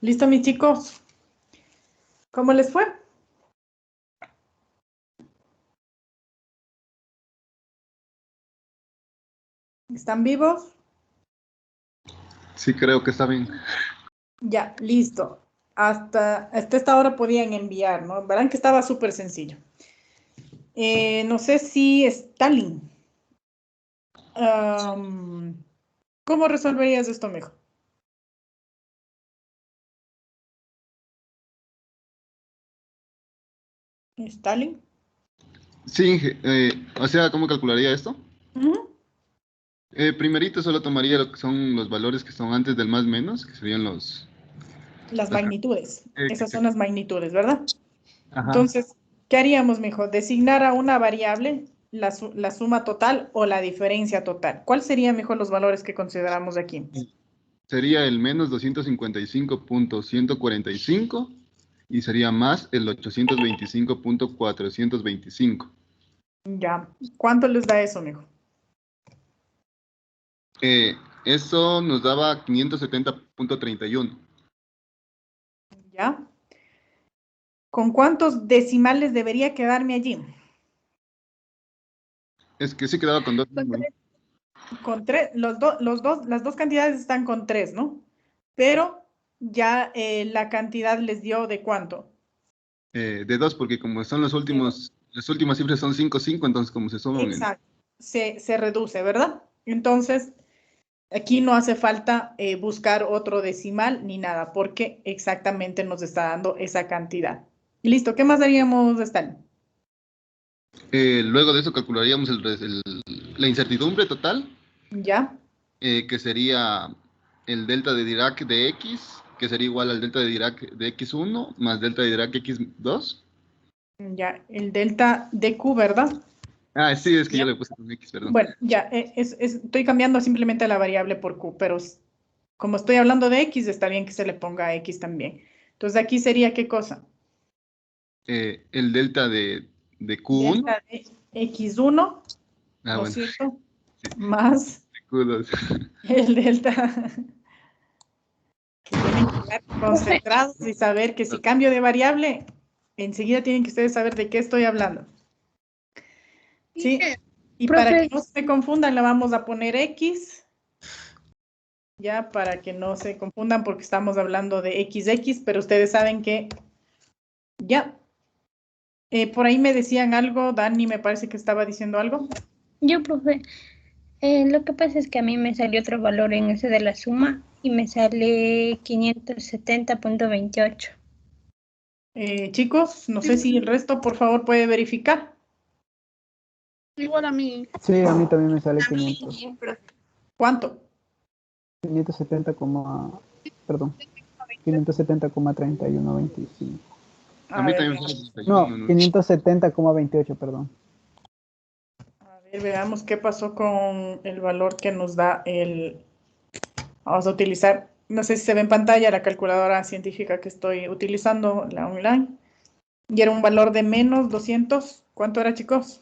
¿Listo, mis chicos? ¿Cómo les fue? ¿Están vivos? Sí, creo que está bien. Ya, listo. Hasta esta hora podían enviar, ¿no? Verán que estaba súper sencillo. No sé si Stalin. ¿Cómo resolverías esto mejor? ¿Stalin? Sí, o sea, ¿cómo calcularía esto? Ujú. Primerito solo tomaría lo que son los valores que son antes del más menos, que serían los... Las las magnitudes. Esas son exacto. las magnitudes, ¿verdad? Ajá. Entonces, ¿qué haríamos mejor? Designar a una variable la suma total o la diferencia total. ¿Cuál serían mejor los valores que consideramos aquí? Sería el menos 255.145 y sería más el 825.425. Ya. ¿Cuánto les da eso, mijo? Eso nos daba 570.31. ¿Ya? ¿Con cuántos decimales debería quedarme allí? Es que sí quedaba con dos. Con tres, las dos cantidades están con 3, ¿no? Pero ya la cantidad les dio ¿de cuánto? De 2, porque como son los últimos, las últimas cifras son 5, 5, entonces como se suman. Exacto. Se reduce, ¿verdad? Entonces, aquí no hace falta buscar otro decimal ni nada, porque exactamente nos está dando esa cantidad. Listo, ¿qué más haríamos, Stan? Luego de eso calcularíamos la incertidumbre total, ¿Ya? que sería el delta de Dirac de X, que sería igual al delta de Dirac de X1 más delta de Dirac X2. Ya, el delta de Q, ¿verdad? Ah, sí, es que yo ¿Ya? le puse un X, perdón. Bueno, ya, estoy cambiando simplemente la variable por Q, pero como estoy hablando de X, está bien que se le ponga X también. Entonces, aquí sería, ¿qué cosa? El delta de Q1. Delta de X1, Ah, ¿no es bueno, cierto? sí, Más de Q2. el delta, que tienen que estar Profe, concentrados y saber que si cambio de variable, enseguida tienen que ustedes saber de qué estoy hablando. ¿Sí? Y para que profe, no se confundan, le vamos a poner X, ya, para que no se confundan porque estamos hablando de XX, pero ustedes saben que, ya. Por ahí me decían algo, Dani me parece que estaba diciendo algo. profe, lo que pasa es que a mí me salió otro valor en ese de la suma y me sale 570.28. Chicos, no sé si el resto, por favor, puede verificar. Igual a mí. Sí, a mí también me sale A mí 500. también, profe. ¿Cuánto? 570, perdón, 570,3125. A mí ver, también me veamos. sale 31, No, ¿no? 570,28, perdón. A ver, veamos qué pasó con el valor que nos da el... Vamos a utilizar, no sé si se ve en pantalla, la calculadora científica que estoy utilizando, la online. Y era un valor de menos 200. ¿Cuánto era, chicos?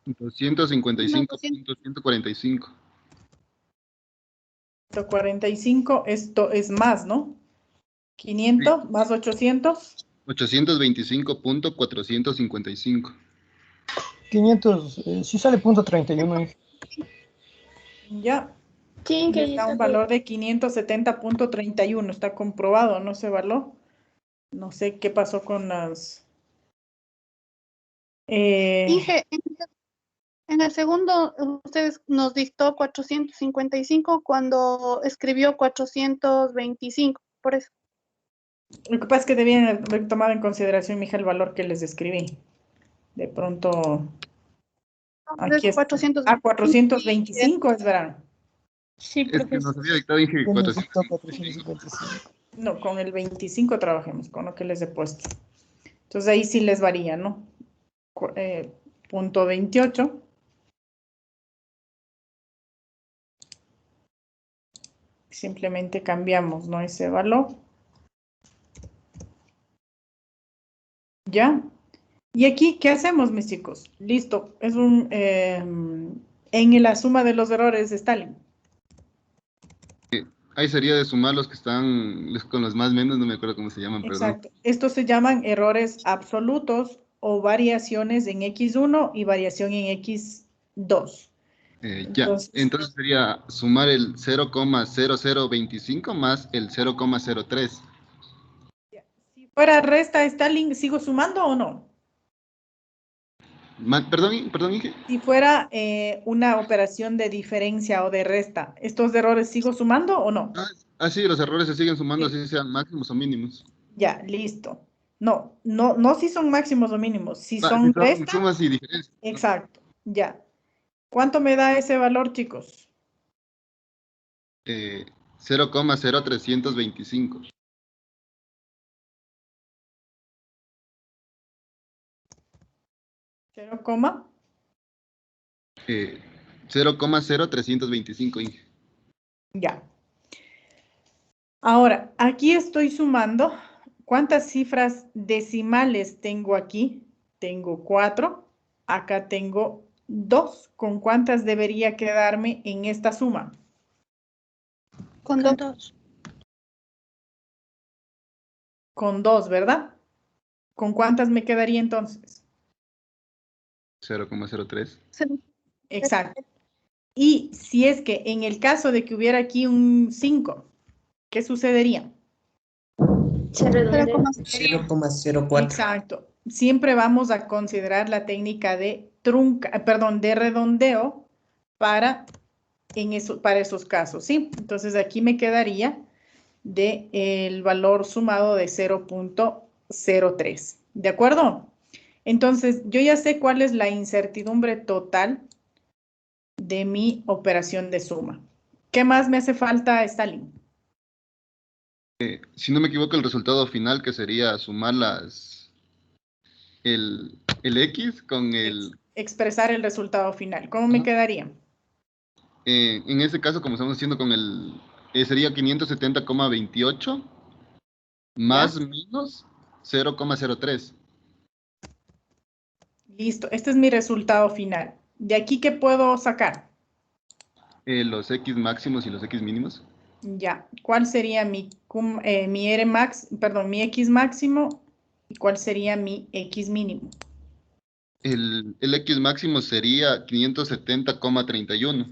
255.145. 145. Esto es más, ¿no? 500 más 800. 825.455. 500, sí sale punto 31. Ya. Sí, que Les da un valor de 570.31. Está comprobado, ¿no? Ese valor. No sé qué pasó con las... Inge, en el segundo ustedes nos dictó 455 cuando escribió 425, por eso. Lo que pasa es que debían haber tomado en consideración, mija, el valor que les describí. De pronto, aquí está. 425. 425 es verano. Sí, Es que profe. nos había dictado Inge Yo necesito 455. 455. No, con el 25 trabajemos, con lo que les he puesto. Entonces ahí sí les varía, ¿no? Punto 28. Simplemente cambiamos, ¿no? Ese valor. ¿Ya? Y aquí, ¿qué hacemos, mis chicos? Listo. Es un... en la suma de los errores de Stalin. ahí sería de sumar los que están con los más menos, no me acuerdo cómo se llaman, perdón. Exacto. Estos se llaman errores absolutos o variaciones en X1 y variación en X2. Ya, entonces sería sumar el 0,0025 más el 0,03. Si fuera resta Stalin, ¿sigo sumando o no? Perdón, Inge. Si fuera una operación de diferencia o de resta, ¿estos errores sigo sumando o no? Sí, los errores se siguen sumando, Sí. así sean máximos o mínimos. Ya, listo. No si son máximos o mínimos, si Si son son resta. sumas y diferencias. Exacto, ya. ¿Cuánto me da ese valor, chicos? 0,0325. 0,0325, Inge. Ya. Ahora, aquí estoy sumando. ¿Cuántas cifras decimales tengo aquí? Tengo 4. Acá tengo 2. ¿Con cuántas debería quedarme en esta suma? Con Con 2. 2. Con 2, ¿verdad? ¿Con cuántas me quedaría entonces? 0,03. Exacto. Y si es que en el caso de que hubiera aquí un 5, ¿qué sucedería? 0,04. Exacto. Siempre vamos a considerar la técnica de de redondeo para esos casos, ¿sí? Entonces aquí me quedaría el valor sumado de 0,03. ¿De acuerdo? Entonces, yo ya sé cuál es la incertidumbre total de mi operación de suma. ¿Qué más me hace falta, Stalin? Si no me equivoco, el resultado final, que sería sumar el X con el... Expresar el resultado final. ¿Cómo me quedaría? En este caso, como estamos haciendo con el... sería 570,28 más menos 0,03. Listo, este es mi resultado final. ¿De aquí qué puedo sacar? Los X máximos y los X mínimos. Ya, ¿cuál sería mi X máximo y cuál sería mi X mínimo? El X máximo sería 570,31.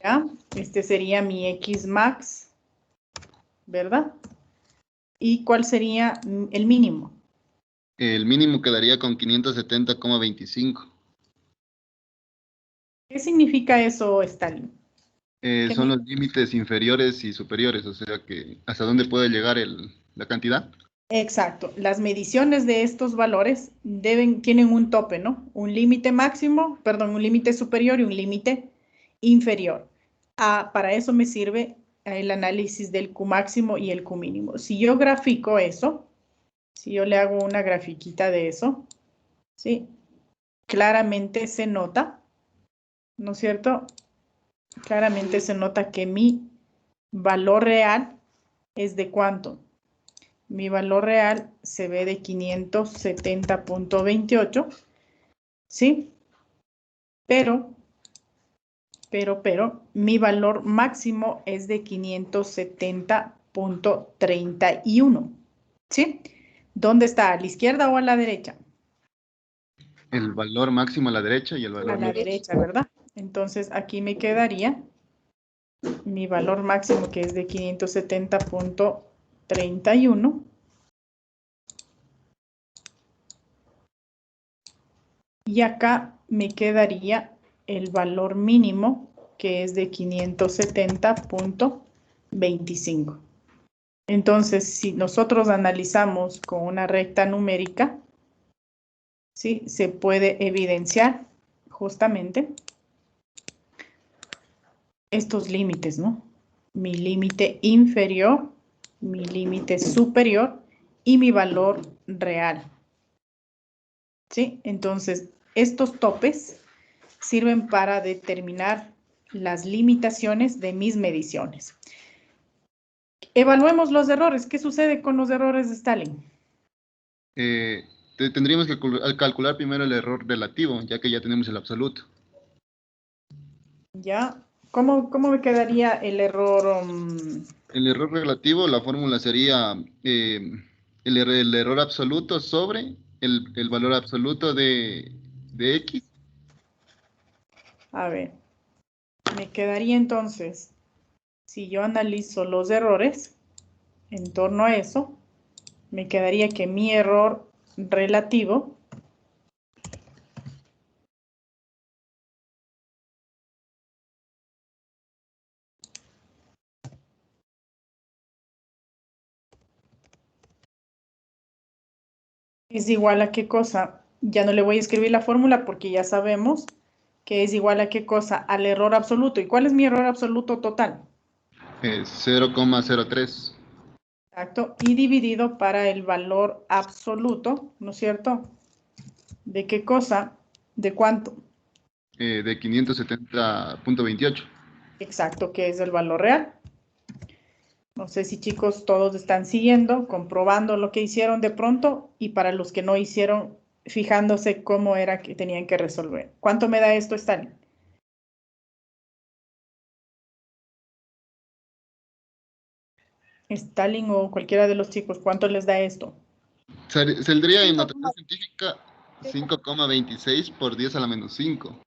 ¿Ya? Este sería mi X max, ¿verdad? ¿Y cuál sería el mínimo? El mínimo quedaría con 570,25. ¿Qué significa eso, Stalin? Son los límites inferiores y superiores, o sea que hasta dónde puede llegar la cantidad. Exacto. Las mediciones de estos valores tienen un tope, ¿no? Un límite máximo, perdón, un límite superior y un límite inferior. Para eso me sirve el análisis del Q máximo y el Q mínimo. Si yo grafico eso, si yo le hago una grafiquita de eso, ¿sí? Claramente se nota, ¿no es cierto? Claramente se nota que mi valor real es de ¿cuánto? Mi valor real se ve de 570,28, ¿sí? Pero, mi valor máximo es de 570,31, ¿sí? ¿Dónde está? ¿A la izquierda o a la derecha? El valor máximo a la derecha y el valor A la derecha, ¿verdad? Entonces, aquí me quedaría mi valor máximo, que es de 570,31. Y acá me quedaría el valor mínimo, que es de 570,25. Entonces, si nosotros analizamos con una recta numérica, ¿sí? Se puede evidenciar justamente estos límites, ¿no? Mi límite inferior, mi límite superior y mi valor real. ¿Sí? Entonces, estos topes sirven para determinar las limitaciones de mis mediciones. Evaluemos los errores. ¿Qué sucede con los errores de Stalin? Tendríamos que calcular primero el error relativo, ya que ya tenemos el absoluto. Ya, ¿Cómo me quedaría el error? El error relativo, la fórmula sería el error absoluto sobre el valor absoluto de X. A ver, me quedaría entonces, si yo analizo los errores en torno a eso, me quedaría que mi error relativo es igual a qué cosa. Ya no le voy a escribir la fórmula porque ya sabemos que es igual a qué cosa, al error absoluto. ¿Y cuál es mi error absoluto total? 0,03. Exacto, y dividido para el valor absoluto, ¿no es cierto? ¿De qué cosa? ¿De cuánto? De 570.28. Exacto, que es el valor real. No sé si chicos todos están siguiendo, comprobando lo que hicieron de pronto y para los que no hicieron, fijándose cómo era que tenían que resolver. ¿Cuánto me da esto, Stalin? Stalin o cualquiera de los chicos, ¿cuánto les da esto? Saldría en notación científica 5,26 por 10 a la menos 5.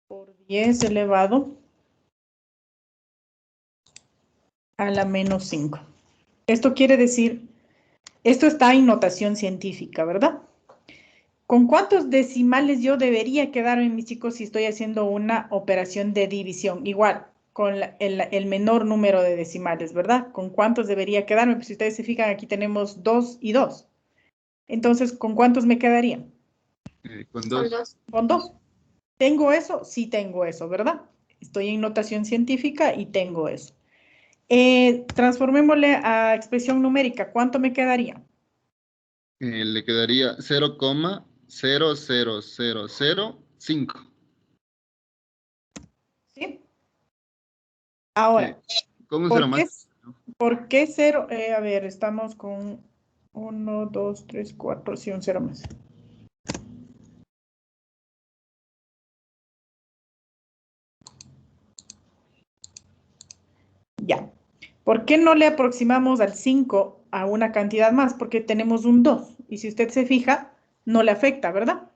Por 10 elevado a la menos 5. Esto quiere decir, esto está en notación científica, ¿verdad? ¿Con cuántos decimales yo debería quedarme, mis chicos, si estoy haciendo una operación de división? Igual, con el menor número de decimales, ¿verdad? ¿Con cuántos debería quedarme? Pues si ustedes se fijan, aquí tenemos 2 y 2. Entonces, ¿con cuántos me quedaría? Con 2. Con 2. ¿Tengo eso? Sí tengo eso, ¿verdad? Estoy en notación científica y tengo eso. Transformémosle a expresión numérica. ¿Cuánto me quedaría? Le quedaría 0,00005. ¿Sí? Ahora, Con un cero más. ¿por qué 0? A ver, estamos con 1, 2, 3, 4, sí, un 0 más. Ya. ¿Por qué no le aproximamos al 5 a una cantidad más? Porque tenemos un 2. Y si usted se fija, no le afecta, ¿verdad?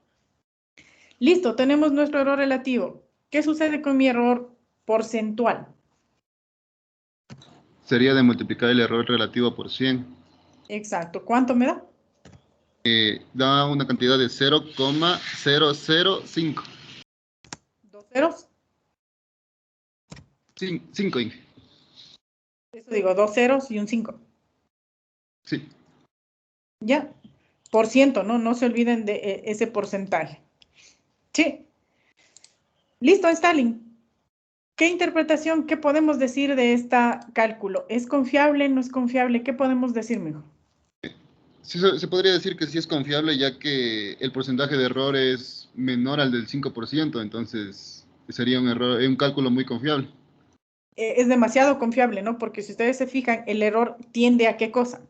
Listo, tenemos nuestro error relativo. ¿Qué sucede con mi error porcentual? Sería de multiplicar el error relativo por 100. Exacto. ¿Cuánto me da? Da una cantidad de 0,005. ¿Dos ceros? 5, Inge. Eso digo, 2 ceros y un 5. Sí. Ya. Por ciento, ¿no? No se olviden de ese porcentaje. Sí. Listo, Stalin. ¿Qué interpretación, qué podemos decir de este cálculo? ¿Es confiable, no es confiable? ¿Qué podemos decir, mijo? Sí, se podría decir que sí es confiable, ya que el porcentaje de error es menor al del 5%, entonces sería un cálculo muy confiable. Es demasiado confiable, ¿no? Porque si ustedes se fijan, el error tiende a ¿qué cosa?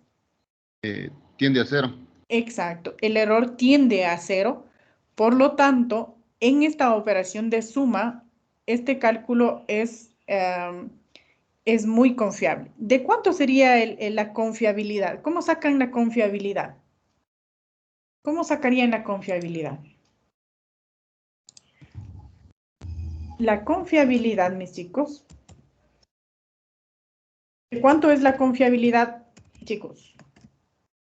Tiende a 0. Exacto, el error tiende a 0. Por lo tanto, en esta operación de suma, este cálculo es muy confiable. ¿De cuánto sería la confiabilidad? ¿Cómo sacan la confiabilidad? ¿Cómo sacarían la confiabilidad? La confiabilidad, mis chicos. ¿De cuánto es la confiabilidad, chicos?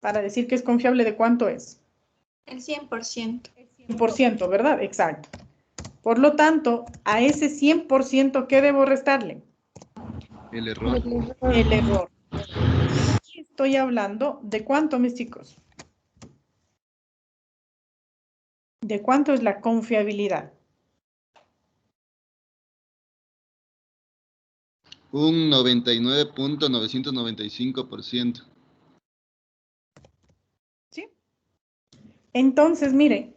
Para decir que es confiable, ¿de cuánto es? El 100%. 100%, ¿verdad? Exacto. Por lo tanto, a ese 100%, ¿qué debo restarle? El error. El error. Aquí estoy hablando de cuánto, mis chicos. ¿De cuánto es la confiabilidad? Un 99.995%. ¿Sí? Entonces, mire,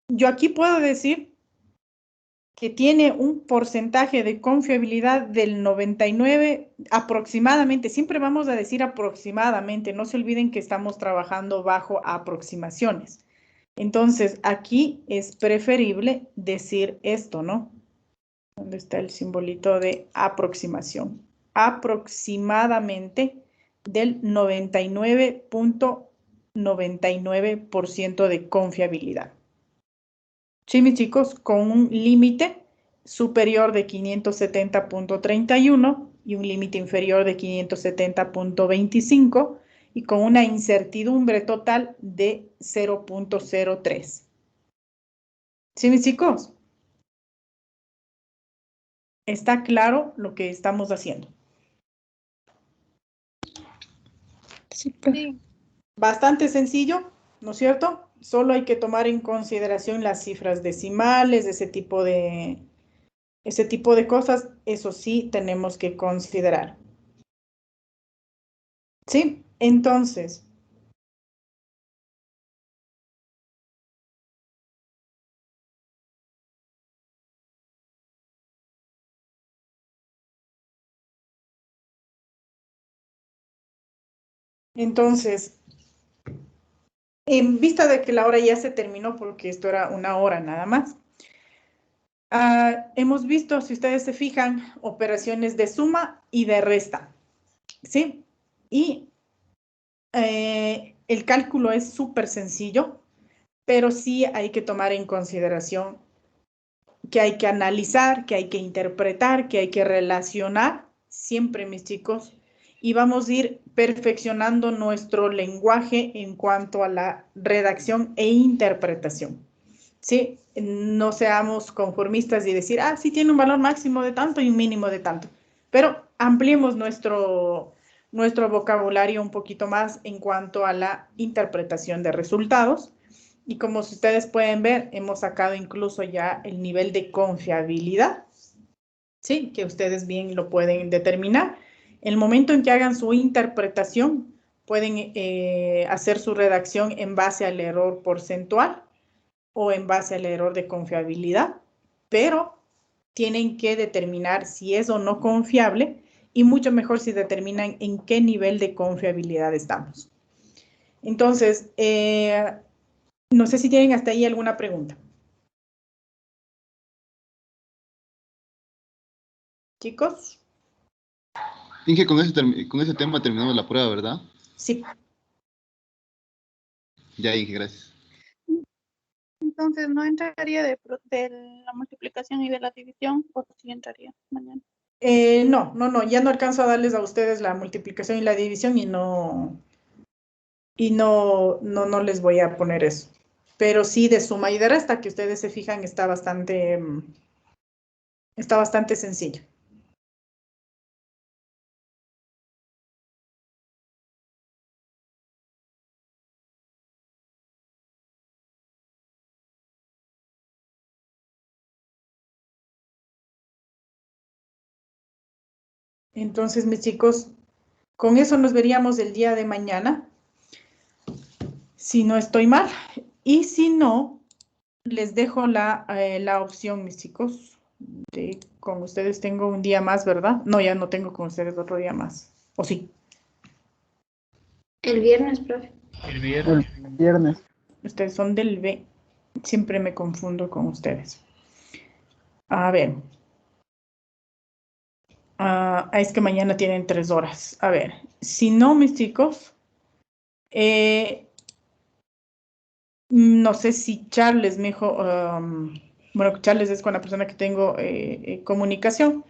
yo aquí puedo decir que tiene un porcentaje de confiabilidad del 99 aproximadamente. Siempre vamos a decir aproximadamente. No se olviden que estamos trabajando bajo aproximaciones. Entonces, aquí es preferible decir esto, ¿no? ¿Dónde está el simbolito de aproximación? Aproximadamente del 99.99% de confiabilidad. Sí, mis chicos, con un límite superior de 570.31 y un límite inferior de 570.25 y con una incertidumbre total de 0.03. ¿Sí, mis chicos? ¿Está claro lo que estamos haciendo? Sí, profe. Sí. Bastante sencillo, ¿no es cierto? Solo hay que tomar en consideración las cifras decimales, ese tipo de cosas, eso sí tenemos que considerar. ¿Sí? Entonces, en vista de que la hora ya se terminó, porque esto era una hora nada más, hemos visto, si ustedes se fijan, operaciones de suma y de resta, ¿sí? Y el cálculo es súper sencillo, pero sí hay que tomar en consideración que hay que analizar, que hay que interpretar, que hay que relacionar, siempre, mis chicos, y vamos a ir perfeccionando nuestro lenguaje en cuanto a la redacción e interpretación. ¿Sí? No seamos conformistas y decir, sí tiene un valor máximo de tanto y un mínimo de tanto, pero ampliemos nuestro vocabulario un poquito más en cuanto a la interpretación de resultados. Y como ustedes pueden ver, hemos sacado incluso ya el nivel de confiabilidad, ¿sí? Que ustedes bien lo pueden determinar. El momento en que hagan su interpretación, pueden hacer su redacción en base al error porcentual o en base al error de confiabilidad, pero tienen que determinar si es o no confiable y mucho mejor si determinan en qué nivel de confiabilidad estamos. Entonces, no sé si tienen hasta ahí alguna pregunta. Chicos. Inge, con ese tema terminamos la prueba, ¿verdad? Sí. Ya, Inge, gracias. Entonces, ¿no entraría de la multiplicación y de la división? ¿O sí entraría mañana? No, ya no alcanzo a darles a ustedes la multiplicación y la división y no les voy a poner eso. Pero sí de suma y de resta, que ustedes se fijan, está bastante sencillo. Entonces, mis chicos, con eso nos veríamos el día de mañana, si no estoy mal. Y si no, les dejo la opción, mis chicos, de con ustedes tengo un día más, ¿verdad? No, ya no tengo con ustedes otro día más. ¿O sí? El viernes, profe. El viernes. El viernes. Ustedes son del B. Siempre me confundo con ustedes. A ver. Es que mañana tienen 3 horas. A ver, si no, mis chicos, no sé si Charles me dijo, bueno, Charles es con la persona que tengo comunicación.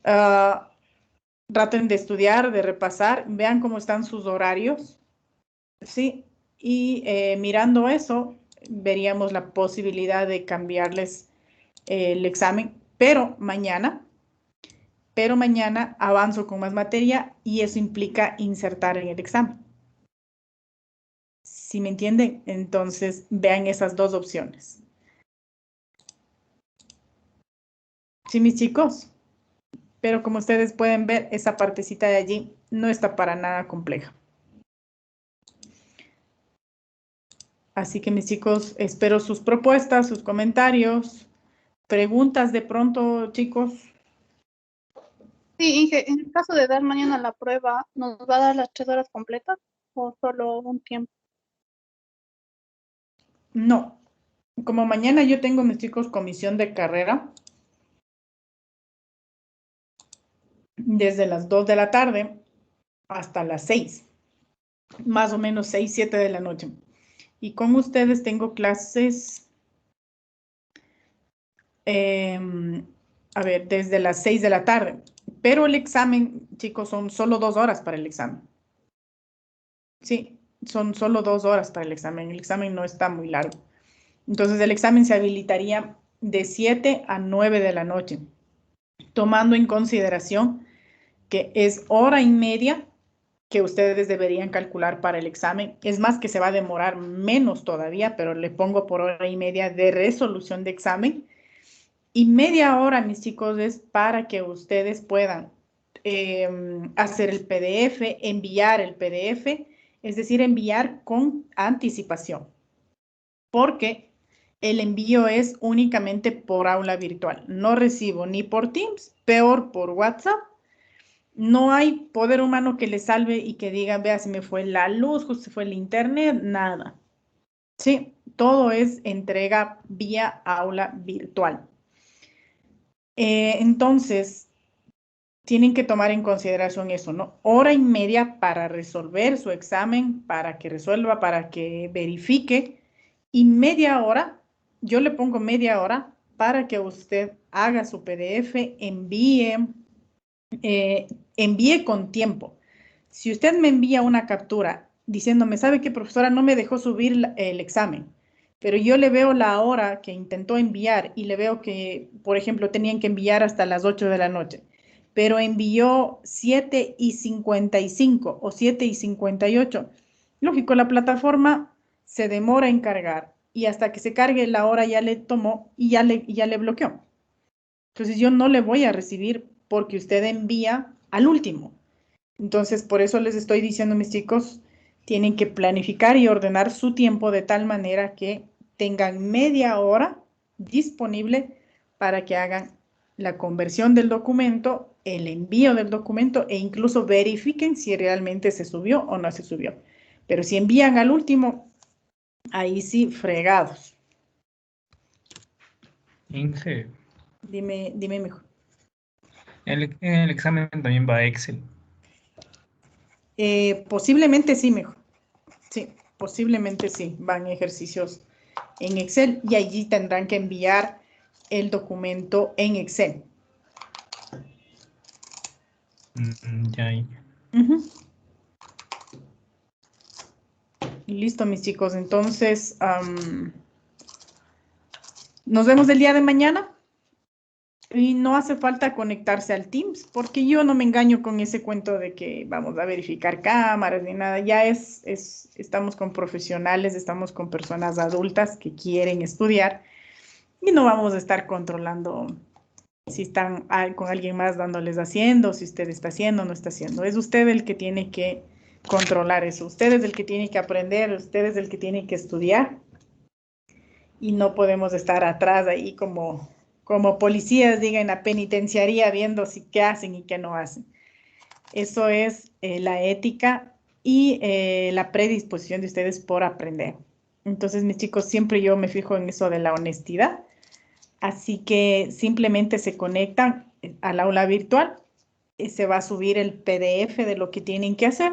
Traten de estudiar, de repasar, vean cómo están sus horarios, ¿sí? Y mirando eso, veríamos la posibilidad de cambiarles el examen, pero mañana avanzo con más materia y eso implica insertar en el examen. ¿Sí me entienden? Entonces, vean esas dos opciones. ¿Sí, mis chicos? Pero como ustedes pueden ver, esa partecita de allí no está para nada compleja. Así que, mis chicos, espero sus propuestas, sus comentarios, preguntas de pronto, chicos. Sí, Inge, en el caso de dar mañana la prueba, ¿nos va a dar las 3 horas completas o solo un tiempo? No. Como mañana yo tengo, mis chicos, comisión de carrera, desde las 2 de la tarde hasta las 6, más o menos 6, 7 de la noche. Y con ustedes tengo clases, a ver, desde las 6 de la tarde. Pero el examen, chicos, son solo 2 horas para el examen. Sí, son solo 2 horas para el examen. El examen no está muy largo. Entonces, el examen se habilitaría de 7 a 9 de la noche, tomando en consideración que es hora y media que ustedes deberían calcular para el examen. Es más, que se va a demorar menos todavía, pero le pongo por hora y media de resolución de examen. Y media hora, mis chicos, es para que ustedes puedan hacer el PDF, enviar el PDF, es decir, enviar con anticipación, porque el envío es únicamente por aula virtual. No recibo ni por Teams, peor por WhatsApp. No hay poder humano que le salve y que diga, vea, se me fue la luz, justo se fue el internet, nada. Sí, todo es entrega vía aula virtual. Entonces, tienen que tomar en consideración eso, ¿no? Hora y media para resolver su examen, para que resuelva, para que verifique, y media hora, yo le pongo media hora para que usted haga su PDF, envíe con tiempo. Si usted me envía una captura diciéndome, ¿sabe qué, profesora? No me dejó subir el examen, pero yo le veo la hora que intentó enviar y le veo que, por ejemplo, tenían que enviar hasta las 8 de la noche, pero envió 7:55 o 7:58. Lógico, la plataforma se demora en cargar y hasta que se cargue la hora ya le tomó y ya le bloqueó. Entonces yo no le voy a recibir porque usted envía al último. Entonces, por eso les estoy diciendo, mis chicos, tienen que planificar y ordenar su tiempo de tal manera que tengan media hora disponible para que hagan la conversión del documento, el envío del documento e incluso verifiquen si realmente se subió o no se subió. Pero si envían al último, ahí sí, fregados. Inge, Dime mejor. en el examen también va Excel. Posiblemente sí, mejor. Sí, posiblemente sí. Van ejercicios en Excel y allí tendrán que enviar el documento en Excel. Ya. Ujú. Listo, mis chicos. Entonces, nos vemos el día de mañana. Y no hace falta conectarse al Teams, porque yo no me engaño con ese cuento de que vamos a verificar cámaras ni nada. Ya estamos con profesionales, estamos con personas adultas que quieren estudiar y no vamos a estar controlando si están con alguien más dándoles haciendo, si usted está haciendo o no está haciendo. Es usted el que tiene que controlar eso. Usted es el que tiene que aprender, usted es el que tiene que estudiar y no podemos estar atrás ahí como policías, diga, en la penitenciaría viendo qué hacen y qué no hacen. Eso es la ética y la predisposición de ustedes por aprender. Entonces, mis chicos, siempre yo me fijo en eso de la honestidad. Así que simplemente se conectan al aula virtual, se va a subir el PDF de lo que tienen que hacer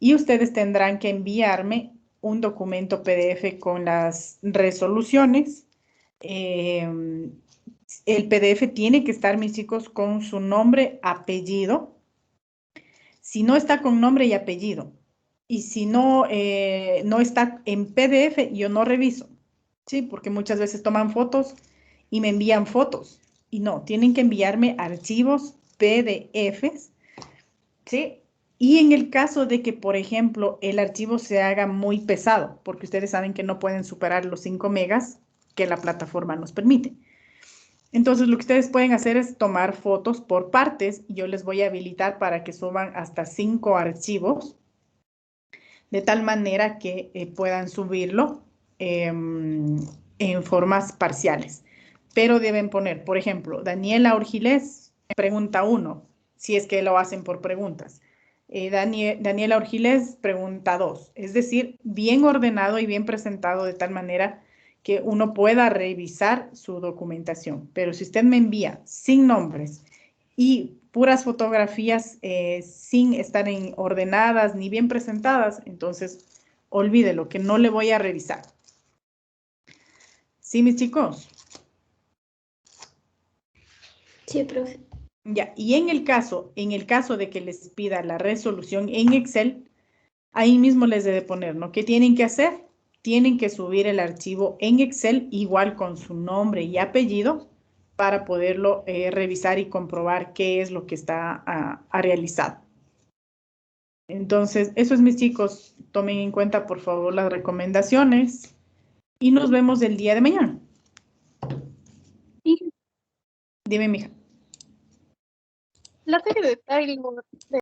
y ustedes tendrán que enviarme un documento PDF con las resoluciones. El PDF tiene que estar, mis chicos, con su nombre, apellido. Si no está con nombre y apellido, y si no, no está en PDF, yo no reviso, ¿sí? Porque muchas veces toman fotos y me envían fotos. Y no, tienen que enviarme archivos PDFs, ¿sí? Y en el caso de que, por ejemplo, el archivo se haga muy pesado, porque ustedes saben que no pueden superar los 5 megas que la plataforma nos permite. Entonces, lo que ustedes pueden hacer es tomar fotos por partes y yo les voy a habilitar para que suban hasta 5 archivos, de tal manera que puedan subirlo en formas parciales. Pero deben poner, por ejemplo, Daniela Urgilés, pregunta 1, si es que lo hacen por preguntas. Daniela Urgilés, pregunta 2. Es decir, bien ordenado y bien presentado de tal manera que uno pueda revisar su documentación. Pero si usted me envía sin nombres y puras fotografías sin estar ordenadas ni bien presentadas, entonces olvídelo, que no le voy a revisar. ¿Sí, mis chicos? Sí, profe. Ya, y en el caso de que les pida la resolución en Excel, ahí mismo les debe poner, ¿no? ¿Qué tienen que hacer? Tienen que subir el archivo en Excel igual con su nombre y apellido para poderlo revisar y comprobar qué es lo que está ha realizado. Entonces, eso es, mis chicos. Tomen en cuenta, por favor, las recomendaciones y nos vemos el día de mañana. Inge, Dime, mija. la serie de Taylor